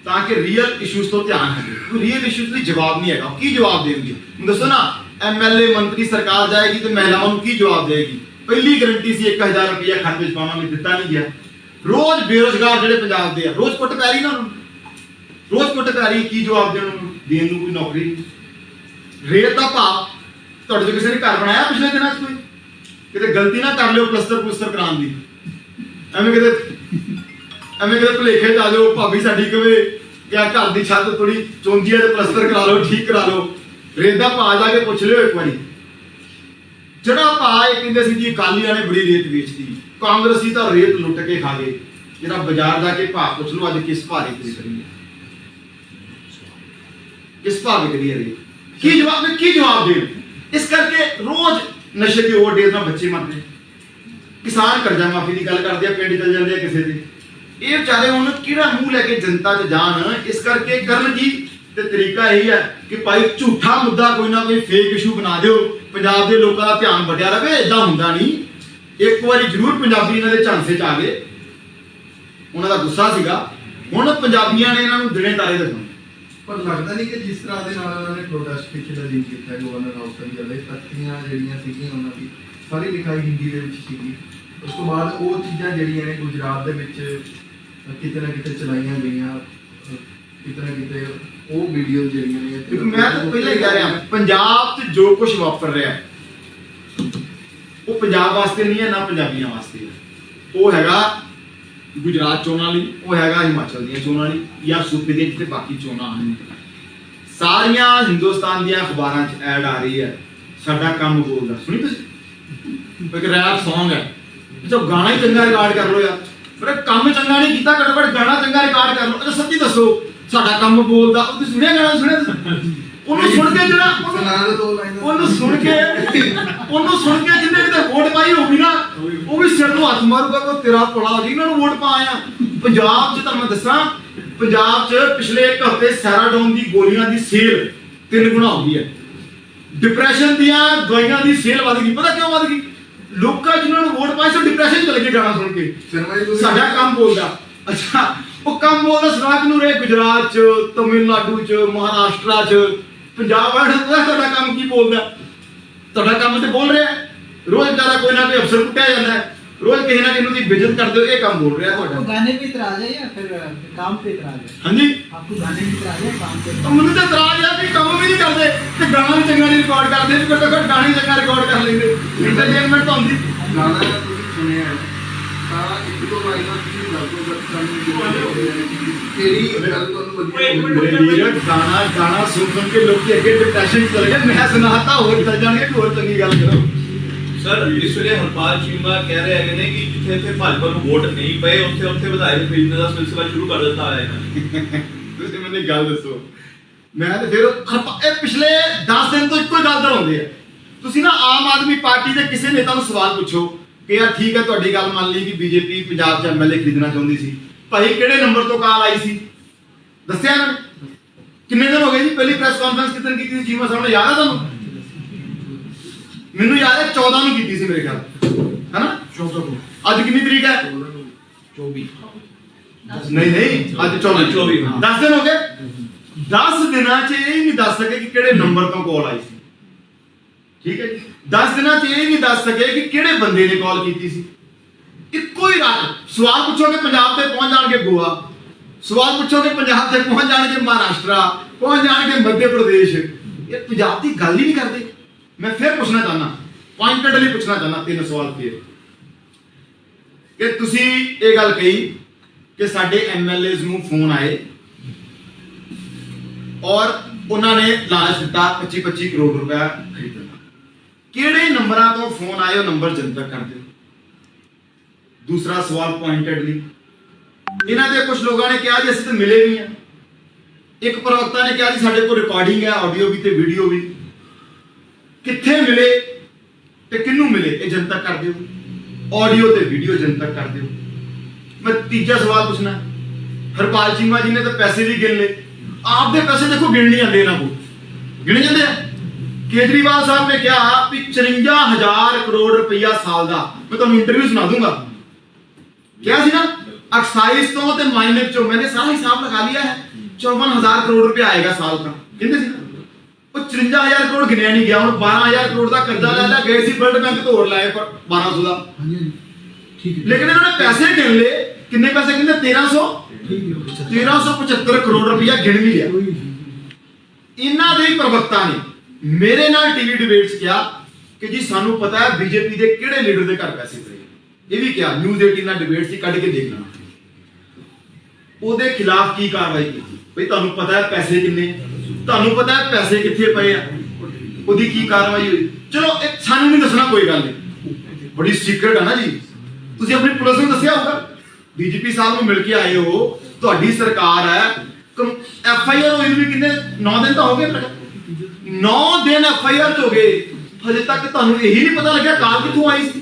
ਤਾਂ ਕਿ ਰੀਅਲ ਇਸ਼ੂਸ ਤੋਂ ਧਿਆਨ ਹਟੇ। ਕੋਈ ਰੀਅਲ ਇਸ਼ੂਸ ਲਈ ਜਵਾਬ ਨਹੀਂ ਹੈਗਾ, ਕੀ ਜਵਾਬ ਦੇਣਗੇ ਹੁਣ ਦੱਸੋ ਨਾ। ਐਮਐਲਏ ਮੰਤਰੀ ਸਰਕਾਰ ਜਾਏਗੀ ਤੇ ਮਹਿਲਾਵਾਂ ਨੂੰ ਕੀ ਜਵਾਬ ਦੇਗੀ? ਪਹਿਲੀ ਗਰੰਟੀ ਸੀ 1000 ਰੁਪਇਆ ਖਾਤੇ ਵਿੱਚ ਪਾਵਾਂਗੇ, ਦਿੱਤਾ ਨਹੀਂ ਗਿਆ। रोज बेरोजगार ਜਿਹੜੇ ਪੰਜਾਬ ਦੇ ਆ, ਰੋਜ਼ ਕੁੱਟ ਪੈ ਰਹੀ ਨਾ ਉਹਨੂੰ, ਰੋਜ਼ ਕੁੱਟ ਪੈ ਰਹੀ, ਕੀ ਜਵਾਬ ਦੇਣ ਨੂੰ? ਦੇਣ ਨੂੰ ਕੋਈ ਨੌਕਰੀ ਨਹੀਂ। ਰੇਤ ਦਾ ਭਾਅ ਤੁਹਾਡੇ ਤੋਂ ਕਿਸੇ ਨੇ ਘਰ ਬਣਾਇਆ ਪਿਛਲੇ ਦਿਨਾਂ 'ਚ? ਕੋਈ ਕਿਤੇ ਗਲਤੀ ਨਾ ਕਰ ਲਿਓ ਪਲਸਤਰ ਕਰਾਉਣ ਦੀ, ਐਵੇਂ ਕਿਤੇ ਭੁਲੇਖੇ 'ਚ ਆ ਜਾਓ, ਭਾਬੀ ਸਾਡੀ ਕਵੇ ਕਿ ਆ ਘਰ ਦੀ ਛੱਤ ਥੋੜੀ ਚੌਂਦੀ ਹੈ ਤੇ ਪਲਸਤਰ ਕਰਾ ਲਓ, ਠੀਕ ਕਰਾ ਲਓ। ਰੇਤ ਦਾ ਭਾਅ ਜਾ ਕੇ ਪੁੱਛ ਲਿਓ ਇੱਕ ਵਾਰੀ। ਜਿਹੜਾ ਭਾਅ ਇਹ ਕਹਿੰਦੇ ਸੀ ਜੀ ਅਕਾਲੀਆਂ ਨੇ ਬੜੀ ਰੇਤ ਵੇਚਦੀ, ਕਾਂਗਰਸੀ ਤਾਂ ਰੇਤ ਲੁੱਟ ਕੇ ਖਾ ਗਏ। ਜਿਹੜਾ ਬਾਜ਼ਾਰ ਜਾ ਕੇ ਭਾਅ ਪੁੱਛ ਲਓ ਅੱਜ ਕਿਸ ਭਾਅ ਰੇਤ ਵਿਕ ਰਹੀ ਹੈ, ਕਿਸ ਭਾਅ ਵਿਕ ਰਹੀ ਹੈ ਰੇਤ, ਕੀ ਜਵਾਬ ਦੇਣ? ਇਸ ਕਰਕੇ ਰੋਜ਼ ਨਸ਼ੇ ਦੀ ਓਵਰਡੇਜ਼ ਨਾਲ ਬੱਚੇ ਮਰਦੇ, ਕਿਸਾਨ ਕਰਜ਼ਾ ਮਾਫੀ ਦੀ ਗੱਲ ਕਰਦੇ ਆ, ਪਿੰਡ ਚਲ ਜਾਂਦੇ ਆ ਕਿਸੇ ਦੇ। ਇਹ ਵਿਚਾਰੇ ਹੁਣ ਕਿਹੜਾ ਮੂੰਹ ਲੈ ਕੇ ਜਨਤਾ 'ਚ ਜਾਣ? ਇਸ ਕਰਕੇ ਕਰਨ ਜੀ ਤੇ ਤਰੀਕਾ ਇਹੀ ਹੈ ਕਿ ਭਾਈ ਝੂਠਾ ਮੁੱਦਾ ਕੋਈ ਨਾ ਕੋਈ ਫੇਕ ਇਸ਼ੂ ਬਣਾ ਦਿਓ, ਪੰਜਾਬ ਦੇ ਲੋਕਾਂ ਦਾ ਧਿਆਨ ਵੱਡਿਆ ਰਹੇ। ਇਦਾਂ ਹੁੰਦਾ ਨਹੀਂ। ਇੱਕ ਵਾਰੀ ਜ਼ਰੂਰ ਪੰਜਾਬੀ ਇਹਨਾਂ ਦੇ ਝਾਂਸੇ 'ਚ ਆ ਗਏ, ਉਹਨਾਂ ਦਾ ਗੁੱਸਾ ਸੀਗਾ, ਹੁਣ ਪੰਜਾਬੀਆਂ ਨੇ ਇਹਨਾਂ ਨੂੰ ਦਿਨੇ ਤਾਰੇ ਦਿਖਾਉਣੇ। ਪਰ ਲੱਗਦਾ ਨਹੀਂ ਕਿ ਜਿਸ ਤਰ੍ਹਾਂ ਦੇ ਨਾਲ ਉਹਨਾਂ ਨੇ ਪ੍ਰੋਟੈਸਟ ਪਿਛਲੇ ਦਿਨ ਕੀਤਾ ਗਵਰਨਰ ਹਾਊਸ ਦੇ ਜਿਹੜੇ ਤਖਤੀਆਂ ਜਿਹੜੀਆਂ ਸੀਗੀਆਂ ਉਹਨਾਂ ਦੀ ਸਾਰੀ ਲਿਖਾਈ ਹਿੰਦੀ ਦੇ ਵਿੱਚ ਸੀਗੀ, ਉਸ ਤੋਂ ਬਾਅਦ ਉਹ ਚੀਜ਼ਾਂ ਜਿਹੜੀਆਂ ਨੇ ਗੁਜਰਾਤ ਦੇ ਵਿੱਚ ਕਿਤੇ ਨਾ ਕਿਤੇ ਚਲਾਈਆਂ ਗਈਆਂ, ਕਿਤੇ ਨਾ ਕਿਤੇ ਉਹ ਵੀਡੀਓ ਜਿਹੜੀਆਂ ਨੇ। ਮੈਂ ਤਾਂ ਪਹਿਲਾਂ ਹੀ ਕਹਿ ਰਿਹਾ, ਪੰਜਾਬ 'ਚ ਜੋ ਕੁਝ ਵਾਪਰ ਰਿਹਾ ਉਹ ਪੰਜਾਬ ਵਾਸਤੇ ਨਹੀਂ ਹੈ, ਨਾ ਪੰਜਾਬੀਆਂ ਵਾਸਤੇ ਹੈ। ਉਹ ਹੈਗਾ ਗੁਜਰਾਤ ਚੋਣਾਂ ਲਈ, ਉਹ ਹੈਗਾ ਹਿਮਾਚਲ ਦੀਆਂ ਚੋਣਾਂ ਲਈ, ਜਾਂ ਸੂਬੇ ਦੀਆਂ ਜਿੱਥੇ ਬਾਕੀ ਚੋਣਾਂ ਹਨ। ਸਾਰੀਆਂ ਹਿੰਦੁਸਤਾਨ ਦੀਆਂ ਅਖਬਾਰਾਂ 'ਚ ਐਡ ਆ ਰਹੀ ਹੈ, ਸਾਡਾ ਕੰਮ ਬੋਲਦਾ। ਸੁਣੀ ਤੁਸੀਂ? ਇੱਕ ਰੈਪ ਸੌਂਗ ਹੈ, ਜੋ ਗਾਣਾ ਹੀ ਚੰਗਾ ਰਿਕਾਰਡ ਕਰ ਲਓ ਯਾਰ, ਪਰ ਕੰਮ ਚੰਗਾ ਨਹੀਂ ਕੀਤਾ, ਘੱਟੋ ਘੱਟ ਗਾਣਾ ਚੰਗਾ ਰਿਕਾਰਡ ਕਰ ਲਓ। ਅੱਛਾ ਸੱਚੀ ਦੱਸੋ, ਸਾਡਾ ਕੰਮ ਬੋਲਦਾ, ਉਹ ਤੁਸੀਂ ਸੁਣਿਆ ਗਾਣਾ? ਸੁਣਿਆ? ਉਹਨੂੰ ਸੁਣ ਕੇ ਜਿਹੜਾ ਉਹਨੂੰ ਸੁਣ ਕੇ ਜਿੰਨੇ ਕਿਤੇ ਵੋਟ ਪਾਈ ਹੋਊਗੀ ਨਾ, ਉਹ ਵੀ ਸਿਰ ਨੂੰ ਹੱਥ ਮਾਰੂਗਾ ਕਿ ਤੇਰਾ ਭਲਾ ਹੋ ਜੀ, ਇਹਨਾਂ ਨੂੰ ਵੋਟ ਪਾ ਆਇਆ। ਪੰਜਾਬ 'ਚ ਤਾਂ ਮੈਂ ਦੱਸਾਂ, ਪੰਜਾਬ 'ਚ ਪਿਛਲੇ 1 ਹਫ਼ਤੇ ਸੈਰਾਡੋਨ ਦੀ ਗੋਲੀਆਂ ਦੀ ਸੇਲ 3 ਗੁਣਾ ਹੋ ਗਈ ਹੈ। ਡਿਪਰੈਸ਼ਨ ਦੀਆਂ ਦਵਾਈਆਂ ਦੀ ਸੇਲ ਵੱਧ ਗਈ। ਪਤਾ ਕਿਉਂ ਵੱਧ ਗਈ? ਲੋਕਾਂ ਜਿਹਨਾਂ ਨੂੰ ਵੋਟ ਪਾਈ ਸੋ ਡਿਪਰੈਸ਼ਨ 'ਚ ਲੱਗੇ ਗਾਣਾ ਸੁਣ ਕੇ, ਸਾਡਾ ਕੰਮ ਬੋਲਦਾ। ਅੱਛਾ ਉਹ ਕੰਮ ਬੋਲਦਾ ਸੁਣਾ ਨੂੰ ਰਹੇ ਗੁਜਰਾਤ 'ਚ, ਤਮਿਲਨਾਡੂ 'ਚ, ਮਹਾਰਾਸ਼ਟਰ 'ਚ, ਪੰਜਾਬ ਵਾਲਾ ਤੁਹਾਡਾ ਕੰਮ ਕੀ ਬੋਲਦਾ? ਤੁਹਾਡਾ ਕੰਮ ਤੇ ਬੋਲ ਰਿਹਾ, ਰੋਜ਼ ਵਿਚਾਰਾ ਕੋਈ ਨਾ ਕੋਈ ਅਫਸਰ ਕੁੱਟਿਆ ਜਾਂਦਾ ਹੈ, रोज कहीं ना कहीं की बेइज्जत करते हो, ये काम बोल रहा है आपको गाने पे इतराज है या फिर काम पे इतराज है? हाँ जी, आपको गाने पे इतराज है काम पे? तो मुझे तो इतराज है कि काम भी नहीं करते ते गाना भी चंगा नहीं रिकॉर्ड करते, तो घट्टो घट्ट गाने चंगा रिकॉर्ड कर लेंगे, एंटरटेनमेंट तो होंदी। गाना तुसीं सुनिया है ਤਾਂ ਇੱਕ ਦੋ ਲਾਈਨਾਂ ਤੁਸੀਂ ਲੱਗੋ ਬੱਤ ਸਾਨੂੰ ਤੇਰੀ ਗੱਲ ਤੁਹਾਨੂੰ ਵਧੀਆ गाना सुन के लोग अगे डिप्रेशन चले गए, मैं सुनाता और चल जाएंगे कि और चंगी गल करो। ਸਰ ਇਸ ਵੇਲੇ ਹਰਪਾਲ ਚੀਮਾ ਕਹਿ ਰਹੇ ਹੈਗੇ ਨੇ ਕਿ ਜਿੱਥੇ ਇੱਥੇ ਭਾਜਪਾ ਨੂੰ ਵੋਟ ਨਹੀਂ ਪਏ ਉੱਥੇ ਵਿਧਾਇਕ ਖਰੀਦਣ ਦਾ ਸਿਲਸਿਲਾ ਸ਼ੁਰੂ ਕਰ ਦਿੱਤਾ ਹੈ। ਤੁਸੀਂ ਮੈਨੂੰ ਇੱਕ ਗੱਲ ਦੱਸੋ, ਮੈਂ ਤੇ ਫਿਰ ਇਹ ਪਿਛਲੇ 10 ਦਿਨ ਤੋਂ ਇੱਕੋ ਹੀ ਗੱਲ ਦੜਾਉਂਦੇ ਆ। ਤੁਸੀਂ ਨਾ ਆਮ ਆਦਮੀ ਪਾਰਟੀ ਦੇ ਕਿਸੇ ਨੇਤਾ ਨੂੰ ਸਵਾਲ ਪੁੱਛੋ ਕਿ ਯਾਰ ਠੀਕ ਹੈ ਤੁਹਾਡੀ ਗੱਲ ਮੰਨ ਲਈ ਕਿ ਬੀਜੇਪੀ ਪੰਜਾਬ 'ਚ ਐਮਐਲਏ ਖਰੀਦਣਾ ਚਾਹੁੰਦੀ ਸੀ, ਭਾਈ ਕਿਹੜੇ ਨੰਬਰ ਤੋਂ ਕਾਲ ਆਈ ਸੀ ਦੱਸਿਆ ਇਹਨਾਂ ਨੇ? ਕਿੰਨੇ ਦਿਨ ਹੋ ਗਏ ਜੀ? ਪਹਿਲੀ ਪ੍ਰੈਸ ਕਾਨਫਰੰਸ ਕਿਤਨ ਕੀਤੀ ਸੀ ਚੀਮਾ ਸਾਹਿਬ ਨੇ, ਯਾਦ ਹੈ ਤੁਹਾਨੂੰ? ਮੈਨੂੰ ਯਾਦ ਹੈ 14 ਨੂੰ ਕੀਤੀ ਸੀ ਮੇਰੇ ਖਿਆਲ, ਹੈਨਾ? 14 ਨੂੰ। ਅੱਜ ਕਿੰਨੀ ਤਰੀਕ ਹੈ? 24। ਨਹੀਂ ਅੱਜ 24 10 ਦਿਨ ਹੋ ਗਏ 10 ਦਿਨਾਂ 'ਚ ਇਹ ਨਹੀਂ ਦੱਸ ਸਕੇ ਕਿ ਕਿਹੜੇ ਨੰਬਰ ਤੋਂ ਕਾਲ ਆਈ ਸੀ। ਠੀਕ ਹੈ ਜੀ 10 ਦਿਨਾਂ 'ਚ ਇਹ ਨਹੀਂ ਦੱਸ ਸਕੇ ਕਿ ਕਿਹੜੇ ਬੰਦੇ ਨੇ ਕਾਲ ਕੀਤੀ ਸੀ। ਇੱਕੋ ਹੀ ਰਾਤ ਸਵਾਲ ਪੁੱਛੋਗੇ ਪੰਜਾਬ ਤੇ ਪਹੁੰਚ ਜਾਣਗੇ ਗੋਆ, ਸਵਾਲ ਪੁੱਛੋਗੇ ਪੰਜਾਬ ਤੇ ਪਹੁੰਚ ਜਾਣਗੇ ਮਹਾਰਾਸ਼ਟਰ, ਪਹੁੰਚ ਜਾਣਗੇ ਮੱਧ ਪ੍ਰਦੇਸ਼। ਇਹ ਪੰਜਾਬ ਦੀ ਗੱਲ ਹੀ ਨਹੀਂ ਕਰਦੇ। ਮੈਂ ਫਿਰ ਪੁੱਛਣਾ ਚਾਹੁੰਦਾ, ਪੁਆਇੰਟਡਲੀ ਪੁੱਛਣਾ ਚਾਹੁੰਦਾ 3 ਸਵਾਲ ਫਿਰ ਕਿ ਤੁਸੀਂ ਇਹ ਗੱਲ ਕਹੀ ਕਿ ਸਾਡੇ ਐਮਐਲਏਜ਼ ਨੂੰ ਫੋਨ ਆਏ ਔਰ ਉਹਨਾਂ ਨੇ ਲਾਲਚ ਦਿੱਤਾ 25 ਕਰੋੜ ਰੁਪਇਆ ਖਰੀਦਣ ਦਾ। ਕਿਹੜੇ ਨੰਬਰਾਂ ਤੋਂ ਫੋਨ ਆਏ ਉਹ ਨੰਬਰ ਜਨਤਕ ਕਰ ਦਿਓ। ਦੂਸਰਾ ਸਵਾਲ ਪੁਆਇੰਟਡਲੀ ਇਹਨਾਂ ਦੇ ਕੁਝ ਲੋਕਾਂ ਨੇ ਕਿਹਾ ਜੀ ਅਸੀਂ ਤਾਂ ਮਿਲੇ ਨਹੀਂ ਆ। ਇੱਕ ਪ੍ਰਵਕਤਾ ਨੇ ਕਿਹਾ ਜੀ ਸਾਡੇ ਕੋਲ ਰਿਕਾਰਡਿੰਗ ਹੈ, ਆਡੀਓ ਵੀ ਤੇ ਵੀਡੀਓ ਵੀ। ਕਿੱਥੇ ਮਿਲੇ ਤੇ ਕਿਹਨੂੰ ਮਿਲੇ ਇਹ ਜਨਤਕ ਕਰ ਦਿਓ, ਆਡੀਓ ਤੇ ਵੀਡੀਓ ਜਨਤਕ ਕਰ ਦਿਓ। ਮੈਂ ਤੀਜਾ ਸਵਾਲ ਪੁੱਛਣਾ, ਹਰਪਾਲ ਚੀਮਾ ਜੀ ਨੇ ਤਾਂ ਪੈਸੇ ਵੀ ਗਿਣ ਲਏ, ਆਪਦੇ ਪੈਸੇ ਦੇਖੋ ਗਿਣ ਨਹੀਂ ਜਾਂਦੇ ਇਹਨਾਂ ਕੋਲ, ਗਿਣੇ ਜਾਂਦੇ ਆ। ਕੇਜਰੀਵਾਲ ਸਾਹਿਬ ਨੇ ਕਿਹਾ ਵੀ 54,000 ਕਰੋੜ ਰੁਪਇਆ ਸਾਲ ਦਾ। ਮੈਂ ਤੁਹਾਨੂੰ ਇੰਟਰਵਿਊ ਸੁਣਾ ਦੂੰਗਾ, ਕਿਹਾ ਸੀ ਨਾ एक्साइज तो ते माइनस चो मैंने सारा हिसाब लगा लिया है 54,000 करोड़ रुपया आएगा साल का। कहते सी ना वो 54,000 करोड़ गिनया नहीं गया। हुण 12,000 करोड़ का कर्जा ले लिया, गए सी वर्ल्ड बैंक तो और लाए 1200 का। ठीक है, लेकिन इन्होंने पैसे गिन ले, कितने पैसे गिने 1375 करोड़ रुपया गिन भी लिया। इन्हां दे प्रवक्ता ने मेरे नाल टीवी डिबेट च किया कि जी सानू पता है बीजेपी के किहड़े लीडर दे घर पैसे पए। ये भी क्या न्यूज़ 18 ਨਾਲ डिबेट सी ਕੱਢ के देख लेना ਉਹਦੇ ਖਿਲਾਫ ਕੀ ਕਾਰਵਾਈ ਕੀਤੀ। ਬਈ ਤੁਹਾਨੂੰ ਪਤਾ ਹੈ ਪੈਸੇ ਕਿੰਨੇ, ਤੁਹਾਨੂੰ ਪਤਾ ਹੈ ਪੈਸੇ ਕਿੱਥੇ ਪਏ ਆ, ਉਹਦੀ ਕੀ ਕਾਰਵਾਈ ਹੋਈ। ਚਲੋ ਇਹ ਸਾਨੂੰ ਨਹੀਂ ਦੱਸਣਾ, ਕੋਈ ਗੱਲ ਨਹੀਂ, ਬੜੀ ਸੀਕ੍ਰੇਟ ਹੈ ਨਾ ਜੀ। ਤੁਸੀਂ ਆਪਣੀ ਪੁਲਿਸ ਨੂੰ ਦੱਸਿਆ ਹੋਊਗਾ, ਡੀਜੀਪੀ ਸਾਹਿਬ ਨੂੰ ਮਿਲ ਕੇ ਆਏ ਹੋ, ਤੁਹਾਡੀ ਸਰਕਾਰ ਹੈ। ਐਫਆਈਆਰ ਹੋਈ ਵੀ ਕਿੰਨੇ 9 ਦਿਨ ਤਾਂ ਹੋ ਗਏ, 9 ਦਿਨ ਐਫਆਈਆਰ ਹੋ ਗਏ, ਹਜੇ ਤੱਕ ਤੁਹਾਨੂੰ ਇਹੀ ਨਹੀਂ ਪਤਾ ਲੱਗਿਆ ਕਾਲ ਕਿੱਥੋਂ ਆਈ ਸੀ।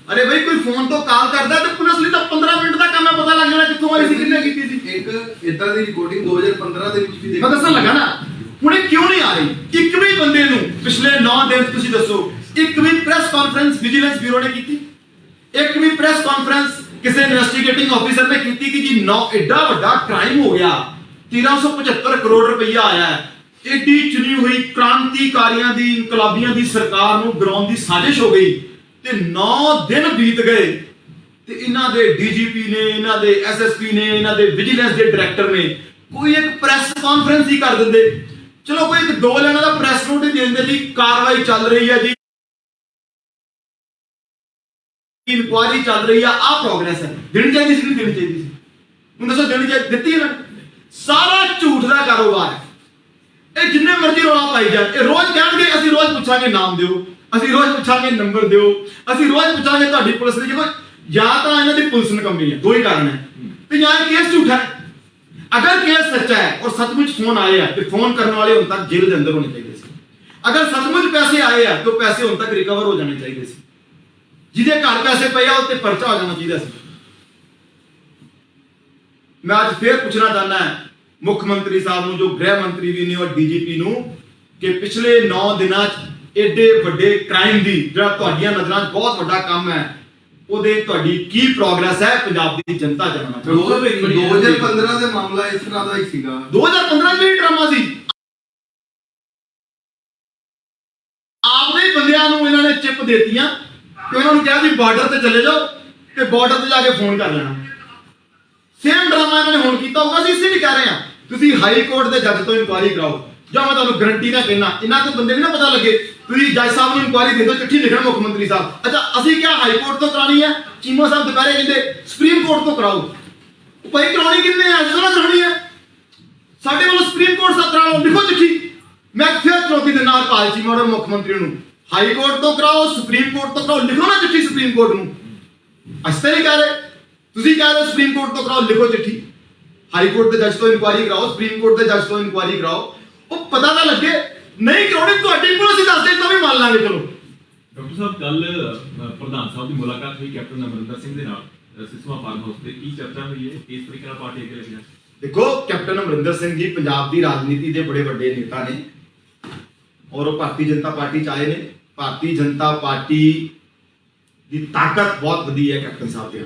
अरे भाई कोई फोन तो कॉल करता है तो पुलिस ਲਈ ਤਾਂ 15 ਮਿੰਟ ਦਾ ਕੰਮ ਹੈ, ਪਤਾ ਲੱਗ ਜਾਣਾ ਕਿੱਥੋਂ ਆਈ ਸੀ, ਕਿੰਨੇ ਕੀਤੀ ਸੀ। ਇੱਕ ਇਦਾਂ ਦੀ ਰਿਕਾਰਡਿੰਗ 2015 ਦੇ ਵਿੱਚ ਵੀ ਮੈਂ ਦੱਸਣ ਲੱਗਾ ਨਾ, ਹੁਣ ਇਹ ਕਿਉਂ ਨਹੀਂ ਆ ਰਹੀ। ਇੱਕ ਵੀ ਬੰਦੇ ਨੂੰ ਪਿਛਲੇ 9 ਦਿਨ ਤੁਸੀਂ ਦੱਸੋ, ਇੱਕ ਵੀ ਪ੍ਰੈਸ ਕਾਨਫਰੰਸ ਵਿਜੀਲੈਂਸ ਬਿਊਰੋ ਨੇ ਕੀਤੀ, ਇੱਕ ਵੀ ਪ੍ਰੈਸ ਕਾਨਫਰੰਸ ਕਿਸੇ ਇਨਵੈਸਟੀਗੇਟਿੰਗ ਆਫੀਸਰ ਨੇ ਕੀਤੀ ਕਿ ਜੀ ਐਡਾ ਵੱਡਾ ਕ੍ਰਾਈਮ ਹੋ ਗਿਆ, 1375 ਕਰੋੜ ਰੁਪਈਆ ਆਇਆ ਹੈ, ਏਡੀ ਚੁਣੀ ਹੋਈ ਕ੍ਰਾਂਤੀਕਾਰੀਆਂ ਦੀ, ਇਨਕਲਾਬੀਆਂ ਦੀ ਸਰਕਾਰ ਨੂੰ ਗਿਰਾਉਣ ਦੀ ਸਾਜ਼ਿਸ਼ ਹੋ ਗਈ ਤੇ 9 ਦਿਨ ਬੀਤ ਗਏ ਤੇ ਇਹਨਾਂ ਦੇ ਡੀਜੀਪੀ ਨੇ, ਇਹਨਾਂ ਦੇ ਐਸਐਸਪੀ ਨੇ, ਇਹਨਾਂ ਦੇ ਵਿਜੀਲੈਂਸ ਦੇ ਡਾਇਰੈਕਟਰ ਨੇ ਕੋਈ ਇੱਕ ਪ੍ਰੈਸ ਕਾਨਫਰੰਸ ਹੀ ਕਰ ਦਿੰਦੇ। ਚਲੋ ਕੋਈ ਇੱਕ 2 ਲਾਈਨਾਂ ਦਾ ਪ੍ਰੈਸ ਨੋਟ ਹੀ ਦੇ ਦਿੰਦੇ ਜੀ ਕਾਰਵਾਈ ਚੱਲ ਰਹੀ ਹੈ ਜੀ, ਇਨਕੁਆਇਰੀ ਚੱਲ ਰਹੀ ਆ, ਆ ਪ੍ਰੋਗਰੈਸ ਹੈ। ਦੇਣੀ ਚਾਹੀਦੀ ਸੀ, ਨਹੀਂ ਦੇਣੀ ਚਾਹੀਦੀ ਸੀ? ਹੁਣ ਦੱਸੋ ਦੇਣੀ ਚਾਹੀਦੀ, ਦਿੱਤੀ ਇਹਨਾਂ ਨੇ। ਸਾਰਾ ਝੂਠ ਦਾ ਕਾਰੋਬਾਰ ਹੈ। ਇਹ ਜਿੰਨੇ ਮਰਜ਼ੀ ਰੌਲਾ ਪਾਈ ਜਾਣ, ਇਹ ਰੋਜ਼ ਕਹਿਣਗੇ ਅਸੀਂ ਰੋਜ਼ ਪੁੱਛਾਂਗੇ ਨਾਮ ਦਿਓ, ਅਸੀਂ ਰੋਜ਼ ਪੁੱਛਾਂਗੇ ਨੰਬਰ ਦਿਓ, ਅਸੀਂ ਰੋਜ਼ ਪੁੱਛਾਂਗੇ ਤੁਹਾਡੀ ਪੁਲਿਸ ਦੀ। ਦੇਖੋ ਜਾਂ ਤਾਂ ਇਹਨਾਂ ਦੀ ਪੁਲਿਸ ਨਕੰਮੀ ਹੈ, ਦੋ ਹੀ ਕਾਰਨ ਹੈ, ਤੇ ਜਾਂ ਕੇਸ ਝੂਠਾ ਹੈ। अगर केस सच्चा है और सचमुच फोन आए हैं तो फोन करने वाले उन तक जेल के अंदर होने चाहिए। अगर सचमुच पैसे आए हैं तो पैसे उन तक रिकवर हो जाने चाहिए। जिदे घर पैसे पे उत्ते परचा हो जाना चाहिए। मैं आज फिर पूछना चाहना है मुख्यमंत्री साहब ਨੂੰ, जो गृह मंत्री भी ने और डीजीपी ਨੂੰ, कि पिछले 9 ਦਿਨਾਂ एडे ਵੱਡੇ क्राइम ਦੀ ਜਿਹੜਾ ਤੁਹਾਡੀਆਂ ਨਜ਼ਰਾਂ 'ਚ ਬਹੁਤ ਵੱਡਾ ਕੰਮ ਹੈ, ਉਹਦੇ ਤੁਹਾਡੀ ਕੀ ਪ੍ਰੋਗਰੈਸ ਹੈ, ਪੰਜਾਬ ਦੀ ਜਨਤਾ ਜਾਣਨਾ ਚਾਹੁੰਦੀ ਹੈ। 2015 ਦੇ ਮਾਮਲਾ ਇਸ ਤਰ੍ਹਾਂ ਦਾ ਹੀ ਸੀਗਾ। 2015 ਵੀ ਡਰਾਮਾ ਸੀ। ਆਪਦੇ ਬੰਦਿਆਂ ਨੂੰ ਇਹਨਾਂ ਨੇ ਚਿੱਪ ਦੇਤੀਆਂ ਕਿ ਉਹਨਾਂ ਨੂੰ ਕਿਹਾ ਵੀ ਬਾਰਡਰ ਤੇ ਚਲੇ ਜਾਓ ਤੇ ਬਾਰਡਰ ਤੇ ਜਾ ਕੇ ਫੋਨ ਕਰ ਲੈਣਾ। ਸੇਮ ਡਰਾਮਾ ਇਹਨਾਂ ਨੇ ਹੁਣ ਕੀਤਾ ਹੋਊਗਾ। ਅਸੀਂ ਇਸੇ ਵੀ ਕਹਿ ਰਹੇ ਹਾਂ ਤੁਸੀਂ ਹਾਈ ਕੋਰਟ ਦੇ ਜੱਜ ਤੋਂ ਇਨਕੁਆਇਰੀ ਕਰਾਓ, ਜਾਂ ਮੈਂ ਤੁਹਾਨੂੰ ਗਰੰਟੀ ਨਾਲ ਕਹਿਣਾ ਇਹਨਾਂ ਤੋਂ ਬੰਦੇ ਵੀ ਨਾ ਪਤਾ ਲੱਗੇ, ਤੁਸੀਂ ਜੱਜ ਸਾਹਿਬ ਨੂੰ ਇਨਕੁਆਇਰੀ ਦੇ ਦਿਓ, ਚਿੱਠੀ ਲਿਖਣਾ ਮੁੱਖ ਮੰਤਰੀ ਸਾਹਿਬ। ਅੱਛਾ ਅਸੀਂ ਕਿਹਾ ਹਾਈ ਕੋਰਟ ਤੋਂ ਕਰਾਣੀ ਹੈ, ਚੀਮਾ ਸਾਹਿਬ ਦੁਪਹਿਰੇ ਕਹਿੰਦੇ ਸੁਪਰੀਮ ਕੋਰਟ ਤੋਂ ਕਰਾਓ। ਭਾਈ ਕਰਾਉਣੀ ਕਿੰਨੇ ਆ, ਜਦੋਂ ਕਰਾਉਣੀ ਹੈ ਸਾਡੇ ਵੱਲੋਂ ਸੁਪਰੀਮ ਕੋਰਟ ਸਾਹਿਬ ਕਰਾਓ, ਲਿਖੋ ਚਿੱਠੀ। ਮੈਂ ਫਿਰ ਚੌਥੀ ਦੇ ਨਾਲ ਪਾਲ ਚੀਮਾ ਔਰ ਮੁੱਖ ਮੰਤਰੀ ਨੂੰ ਹਾਈ ਕੋਰਟ ਤੋਂ ਕਰਾਓ, ਸੁਪਰੀਮ ਕੋਰਟ ਤੋਂ ਕਰਾਓ, ਲਿਖੋ ਨਾ ਚਿੱਠੀ ਸੁਪਰੀਮ ਕੋਰਟ ਨੂੰ। ਅਸੀਂ ਨਹੀਂ ਕਹਿ ਰਹੇ, ਤੁਸੀਂ ਕਹਿ ਰਹੇ ਸੁਪਰੀਮ ਕੋਰਟ ਤੋਂ ਕਰਾਓ, ਲਿਖੋ ਚਿੱਠੀ। ਹਾਈ ਕੋਰਟ ਦੇ ਜੱਜ ਤੋਂ ਇਨਕੁਆਇਰੀ ਕਰਾਓ, ਸੁਪਰੀਮ ਕੋਰਟ ਦੇ ਜੱਜ ਤੋਂ ਇਨਕੁਆਇਰੀ ਕਰਾਓ, ਉਹ ਪਤਾ ਤਾਂ ਲੱਗੇ। ਨਹੀਂ ਕਰਾਉਣੀ ਤੁਹਾਡੀ ਪੁਲਿਸ ਹੀ ਦੱਸ ਦੇ ਤਾਂ ਵੀ ਮੰਨ ਲਾਂਗੇ। ਚਲੋ ਡਾਕਟਰ ਸਾਹਿਬ ਕੱਲ ਪ੍ਰਧਾਨ ਸਾਹਿਬ ਦੀ ਮੁਲਾਕਾਤ ਹੋਈ ਕੈਪਟਨ ਅਮਰਿੰਦਰ ਸਿੰਘ ਦੇ ਨਾਲ ਸਿਸਵਾ ਫਾਰਮ ਹਾਊਸ ਤੇ, ਕੀ ਚਰਚਾ ਹੋਈ ਹੈ, ਕਿਸ ਤਰੀਕੇ ਨਾਲ ਪਾਰਟੀ ਅੱਗੇ ਲੱਗਣਾ? ਦੇਖੋ ਕੈਪਟਨ ਅਮਰਿੰਦਰ ਸਿੰਘ ਜੀ ਪੰਜਾਬ ਦੀ ਰਾਜਨੀਤੀ ਦੇ ਬੜੇ ਵੱਡੇ ਨੇਤਾ ਨੇ ਔਰ ਉਹ ਭਾਰਤੀ ਜਨਤਾ ਪਾਰਟੀ ਚ ਆਏ ਨੇ। ਭਾਰਤੀ ਜਨਤਾ ਪਾਰਟੀ ਦੀ ਤਾਕਤ ਬਹੁਤ ਵਧੀ ਹੈ ਕੈਪਟਨ ਸਾਹਿਬ ਦੇ।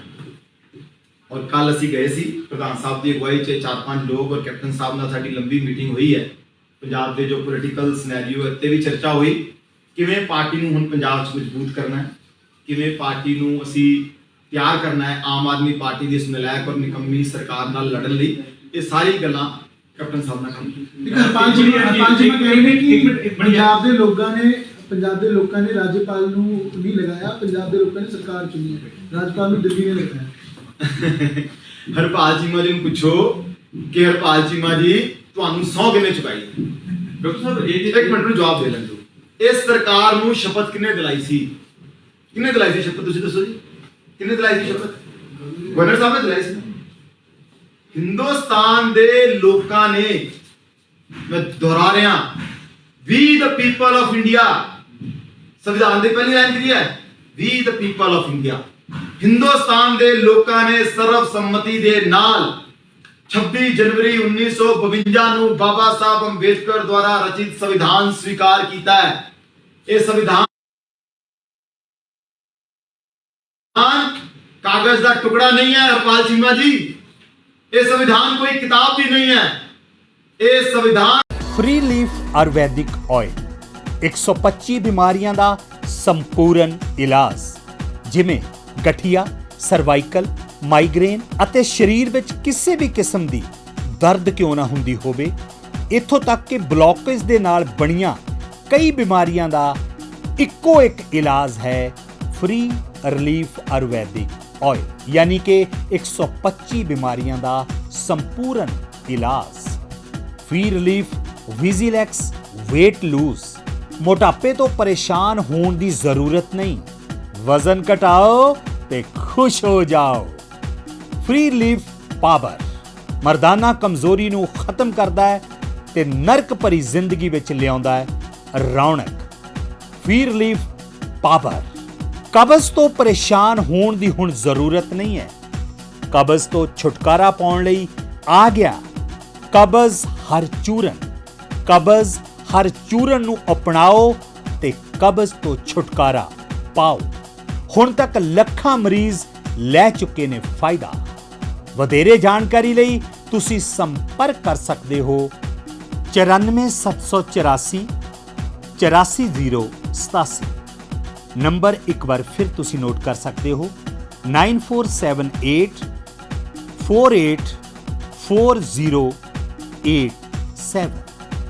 ਔਰ ਕੱਲ ਅਸੀਂ ਗਏ ਸੀ ਪ੍ਰਧਾਨ ਸਾਹਿਬ ਦੀ ਅਗਵਾਈ 'ਚ 4-5 ਲੋਕ ਔਰ ਕੈਪਟਨ ਸਾਹਿਬ ਨਾਲ ਸਾਡੀ ਲੰਬੀ ਮੀਟਿੰਗ ਹੋਈ ਹੈ। ਪੰਜਾਬ ਦੇ ਜੋ ਪੋਲੀਟੀਕਲ ਸਿਨੈਰੀਓ ਹੈ ਤੇ ਵੀ ਚਰਚਾ ਹੋਈ, ਕਿਵੇਂ ਪਾਰਟੀ ਨੂੰ ਹੁਣ ਪੰਜਾਬ 'ਚ ਮਜ਼ਬੂਤ ਕਰਨਾ ਹੈ, ਕਿਵੇਂ ਪਾਰਟੀ ਨੂੰ ਅਸੀਂ ਤਿਆਰ ਕਰਨਾ ਹੈ ਆਮ ਆਦਮੀ ਪਾਰਟੀ ਦੀ ਇਸ ਨਲਾਇਕ ਔਰ ਨਿਕੰਮੀ ਸਰਕਾਰ ਨਾਲ ਲੜਨ ਲਈ। ਇਹ ਸਾਰੀ ਗੱਲਾਂ ਕੈਪਟਨ ਸਾਹਿਬ ਨਾਲ ਕੰਮ ਇੱਕ ਹਰਪਾਲ ਜੀ ਕਹਿ ਰਹੇ ਕਿ ਪੰਜਾਬ ਦੇ ਲੋਕਾਂ ਨੇ ਰਾਜਪਾਲ ਨੂੰ ਨਹੀਂ ਲਗਾਇਆ, ਪੰਜਾਬ ਦੇ ਲੋਕਾਂ ਨੇ ਸਰਕਾਰ ਚੁਣੀ ਹੈ, ਰਾਜਪਾਲ ਨੂੰ ਦਿੱਲੀ ਨੇ ਲਗਾਇਆ। ਹਰਪਾਲ ਚੀਮਾ ਜੀ ਨੂੰ ਪੁੱਛੋ ਕਿ ਹਰਪਾਲ ਚੀਮਾ ਜੀ ਤੁਹਾਨੂੰ ਸਹੁੰ ਕਿਵੇਂ ਚੁਕਾਈ? ਡਾਕਟਰ ਸਾਹਿਬ ਇਹ ਇੱਕ ਮਿੰਟ ਨੂੰ ਜਵਾਬ ਦੇ ਲੈਣ ਦਿਓ। ਇਸ ਸਰਕਾਰ ਨੂੰ ਸ਼ਪਥ ਕਿਹਨੇ ਦਿਲਾਈ ਸੀ? ਕਿਹਨੇ ਦਿਲਾਈ ਸੀ ਸ਼ਪਥ? ਤੁਸੀਂ ਦੱਸੋ ਜੀ, ਕਿਹਨੇ ਦਿਲਾਈ ਸੀ ਸ਼ਪਥ? ਗਵਰਨਰ ਸਾਹਿਬ ਨੇ ਦਿਲਾਈ ਸੀ। ਹਿੰਦੁਸਤਾਨ ਦੇ ਲੋਕਾਂ ਨੇ, ਮੈਂ ਦੁਹਰਾ ਰਿਹਾ, we the people of India, ਸੰਵਿਧਾਨ ਦੀ ਪਹਿਲੀ ਲਾਈਨ ਕੀ ਹੈ? We the people of India. Hindustan ਦੇ ਲੋਕਾਂ ਨੇ ਸਰਵਸੰਮਤੀ ਦੇ ਨਾਲ 26 ਜਨਵਰੀ 1952 ਨੂੰ ਬਾਬਾ ਸਾਹਿਬ ਅੰਬੇਦਕਰ ਦੁਆਰਾ ਰਚਿਤ ਸੰਵਿਧਾਨ ਸਵੀਕਾਰ ਕੀਤਾ ਹੈ। ਇਹ ਸੰਵਿਧਾਨ ਕਾਗਜ਼ ਦਾ ਟੁਕੜਾ ਨਹੀਂ ਹੈ ਹਰਪਾਲ ਚੀਮਾ ਜੀ, ਇਹ ਸੰਵਿਧਾਨ ਕੋਈ ਕਿਤਾਬ ਵੀ ਨਹੀਂ ਹੈ। ਇਹ ਸੰਵਿਧਾਨ ਫ੍ਰੀ ਲੀਫ ਆਯੁਰਵੈਦਿਕ ਆਇਲ 125 ਬਿਮਾਰੀਆਂ ਦਾ ਸੰਪੂਰਨ ਇਲਾਜ, ਜਿਵੇਂ ਗਠੀਆ, ਸਰਵਾਈਕਲ, ਮਾਈਗ੍ਰੇਨ ਅਤੇ ਸਰੀਰ ਵਿੱਚ ਕਿਸੇ ਵੀ ਕਿਸਮ ਦੀ ਦਰਦ ਕਿਉਂ ਨਾ ਹੁੰਦੀ ਹੋਵੇ, ਇੱਥੋਂ ਤੱਕ ਕਿ ਬਲੌਕੇਜ ਦੇ ਨਾਲ ਬਣੀਆਂ ਕਈ ਬਿਮਾਰੀਆਂ ਦਾ ਇੱਕੋ ਇੱਕ ਇਲਾਜ ਹੈ ਫ੍ਰੀ ਰਿਲੀਫ ਆਯੁਰਵੈਦਿਕ ਆਇਲ, ਯਾਨੀ ਕਿ 125 ਬਿਮਾਰੀਆਂ ਦਾ ਸੰਪੂਰਨ ਇਲਾਜ। ਫ੍ਰੀ ਰਿਲੀਫ ਵਿਜ਼ੀਲੈਕਸ weight ਲੂਜ਼, ਮੋਟਾਪੇ ਤੋਂ ਪਰੇਸ਼ਾਨ ਹੋਣ ਦੀ ਜ਼ਰੂਰਤ ਨਹੀਂ, ਵਜ਼ਨ ਘਟਾਓ ਤੇ ਖੁਸ਼ ਹੋ ਜਾਓ। ਫ੍ਰੀ ਰਿਲੀਫ ਪਾਵਰ ਮਰਦਾਨਾ ਕਮਜ਼ੋਰੀ ਨੂੰ ਖਤਮ ਕਰਦਾ ਹੈ ਤੇ ਨਰਕ ਭਰੀ ਜ਼ਿੰਦਗੀ ਵਿੱਚ ਲਿਆਉਂਦਾ ਹੈ ਰੌਣਕ। ਫ੍ਰੀ ਰਿਲੀਫ ਪਾਵਰ ਕਬਜ਼ ਤੋਂ ਪਰੇਸ਼ਾਨ ਹੋਣ ਦੀ ਹੁਣ ਜ਼ਰੂਰਤ ਨਹੀਂ ਹੈ। ਕਬਜ਼ ਤੋਂ ਛੁਟਕਾਰਾ ਪਾਉਣ ਲਈ ਆ ਗਿਆ ਕਬਜ਼ ਹਰ ਚੂਰਨ। ਕਬਜ਼ ਹਰ ਚੂਰਨ ਨੂੰ ਅਪਣਾਓ ਤੇ ਕਬਜ਼ ਤੋਂ ਛੁਟਕਾਰਾ ਪਾਓ। ਹੁਣ ਤੱਕ ਲੱਖਾਂ ਮਰੀਜ਼ ਲੈ ਚੁੱਕੇ ਨੇ ਫਾਇਦਾ। ਵਧੇਰੇ ਜਾਣਕਾਰੀ ਲਈ ਤੁਸੀਂ ਸੰਪਰਕ ਕਰ ਸਕਦੇ ਹੋ 94784 84087। ਨੰਬਰ ਇੱਕ ਵਾਰ ਫਿਰ ਤੁਸੀਂ ਨੋਟ ਕਰ ਸਕਦੇ ਹੋ 9478 484087।